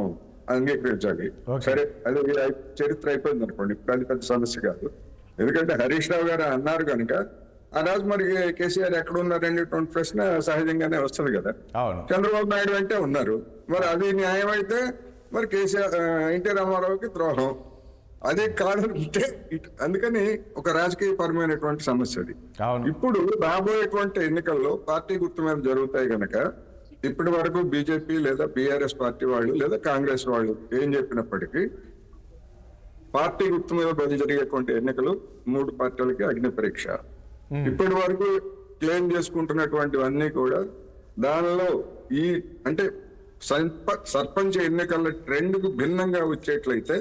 అంగీకరించాలి. సరే అది చరిత్ర అయిపోయింది అనుకోండి, ఇప్పుడు అది పెద్ద సమస్య కాదు. ఎందుకంటే హరీష్ రావు గారు అన్నారు కనుక ఆ రోజు మరి కేసీఆర్ ఎక్కడ ఉన్నారనేటువంటి ప్రశ్న సహజంగానే వస్తుంది కదా. చంద్రబాబు నాయుడు అంటే ఉన్నారు, మరి అది న్యాయం అయితే మరి కేసీఆర్ ఎన్టీ రామారావుకి ద్రోహం, అదే కాదంటే అందుకని ఒక రాజకీయ పరమైనటువంటి సమస్య అది. ఇప్పుడు రాబోయేటువంటి ఎన్నికల్లో పార్టీ గుర్తు మీద జరుగుతాయి కనుక ఇప్పటి వరకు బీజేపీ లేదా బీఆర్ఎస్ పార్టీ వాళ్ళు లేదా కాంగ్రెస్ వాళ్ళు ఏం చెప్పినప్పటికీ పార్టీ గుర్తు మీద బయలు జరిగేటువంటి ఎన్నికలు 3 పార్టీలకి అగ్ని పరీక్ష. ఇప్పటి వరకు క్లెయిమ్ చేసుకుంటున్నటువంటివన్నీ కూడా దానిలో ఈ అంటే సర్పంచ్ ఎన్నికల ట్రెండ్ కు భిన్నంగా వచ్చేట్లయితే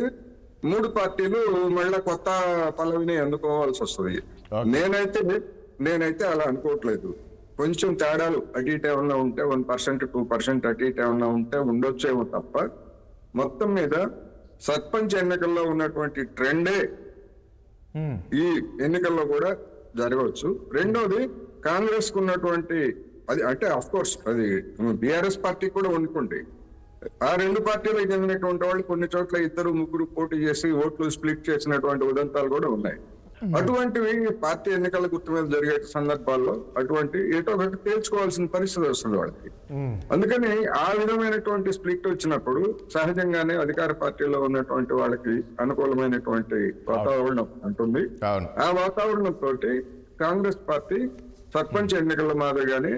3 పార్టీలు మళ్ళా కొత్త పల్లవిని అందుకోవాల్సి వస్తుంది. నేనైతే అలా అనుకోవట్లేదు. కొంచెం తేడాలు అటు ఇటు ఏమన్నా ఉంటే 1% 2% అటు ఇటు ఏమన్నా ఉంటే ఉండొచ్చేమో తప్ప మొత్తం మీద సర్పంచ్ ఎన్నికల్లో ఉన్నటువంటి ట్రెండే ఈ ఎన్నికల్లో కూడా జరగవచ్చు. రెండోది కాంగ్రెస్ కు ఉన్నటువంటి అది అంటే అఫ్ కోర్స్ అది బీఆర్ఎస్ పార్టీ కూడా అనుకోండి, ఆ 2 పార్టీలకు చెందినటువంటి వాళ్ళు కొన్ని చోట్ల 2, 3 పోటీ చేసి ఓట్లు స్ప్లిట్ చేసినటువంటి ఉదంతాలు కూడా ఉన్నాయి. అటువంటివి పార్టీ ఎన్నికల గుర్తు మీద జరిగే సందర్భాల్లో అటువంటి ఏటో ఒకటి తేల్చుకోవాల్సిన పరిస్థితి వస్తుంది వాళ్ళకి. అందుకని ఆ విధమైనటువంటి స్ప్లిట్ వచ్చినప్పుడు సహజంగానే అధికార పార్టీలో ఉన్నటువంటి వాళ్ళకి అనుకూలమైనటువంటి వాతావరణం ఉంటుంది. ఆ వాతావరణంతో కాంగ్రెస్ పార్టీ సర్పంచ్ ఎన్నికల మాదిరిగానే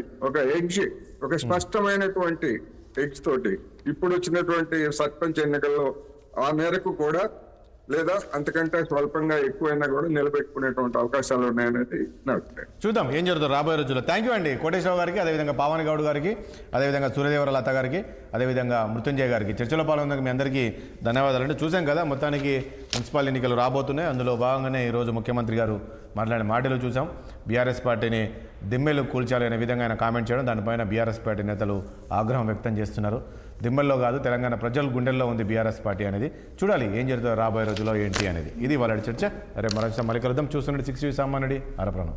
ఒక స్పష్టమైనటువంటి ఎడ్జ్ తోటి ఇప్పుడు వచ్చినటువంటి సర్పంచ్ ఎన్నికల్లో ఆ మేరకు కూడా లేదా అంతకంటే స్వల్పంగా ఎక్కువైనా కూడా నిలబెట్టుకునేటువంటి అవకాశాలు ఉన్నాయనేది నా అభిప్రాయం. చూద్దాం ఏం జరుగుతుంది రాబోయే రోజుల్లో. థ్యాంక్ యూ అండి కోటేశ్వరరావు గారికి, అదేవిధంగా పావని గౌడ్ గారికి, అదేవిధంగా సూర్యదేవర లత గారికి, అదేవిధంగా మృత్యుంజయ గారికి చర్చలో పాల్గొన్నందుకు మీ అందరికీ ధన్యవాదాలు. అంటే చూసాం కదా మొత్తానికి మున్సిపల్ ఎన్నికలు రాబోతున్నాయి. అందులో భాగంగానే ఈరోజు ముఖ్యమంత్రి గారు మాట్లాడిన మాటలు చూసాం. బీఆర్ఎస్ పార్టీని దిమ్మెలు కూల్చాలనే విధంగా ఆయన కామెంట్ చేయడం, దానిపైన బీఆర్ఎస్ పార్టీ నేతలు ఆగ్రహం వ్యక్తం చేస్తున్నారు. దిమ్మెల్లో కాదు తెలంగాణ ప్రజల గుండెల్లో ఉంది బీఆర్ఎస్ పార్టీ అనేది. చూడాలి ఏం జరుగుతుందో రాబోయే రోజుల్లో ఏంటి అనేది. ఇది వాళ్ళ చర్చ. రేపు మరొకసారి మళ్ళీ కలుద్దాం. చూస్తుండే 6 సామాన్యుడి ఆరప్రాణం.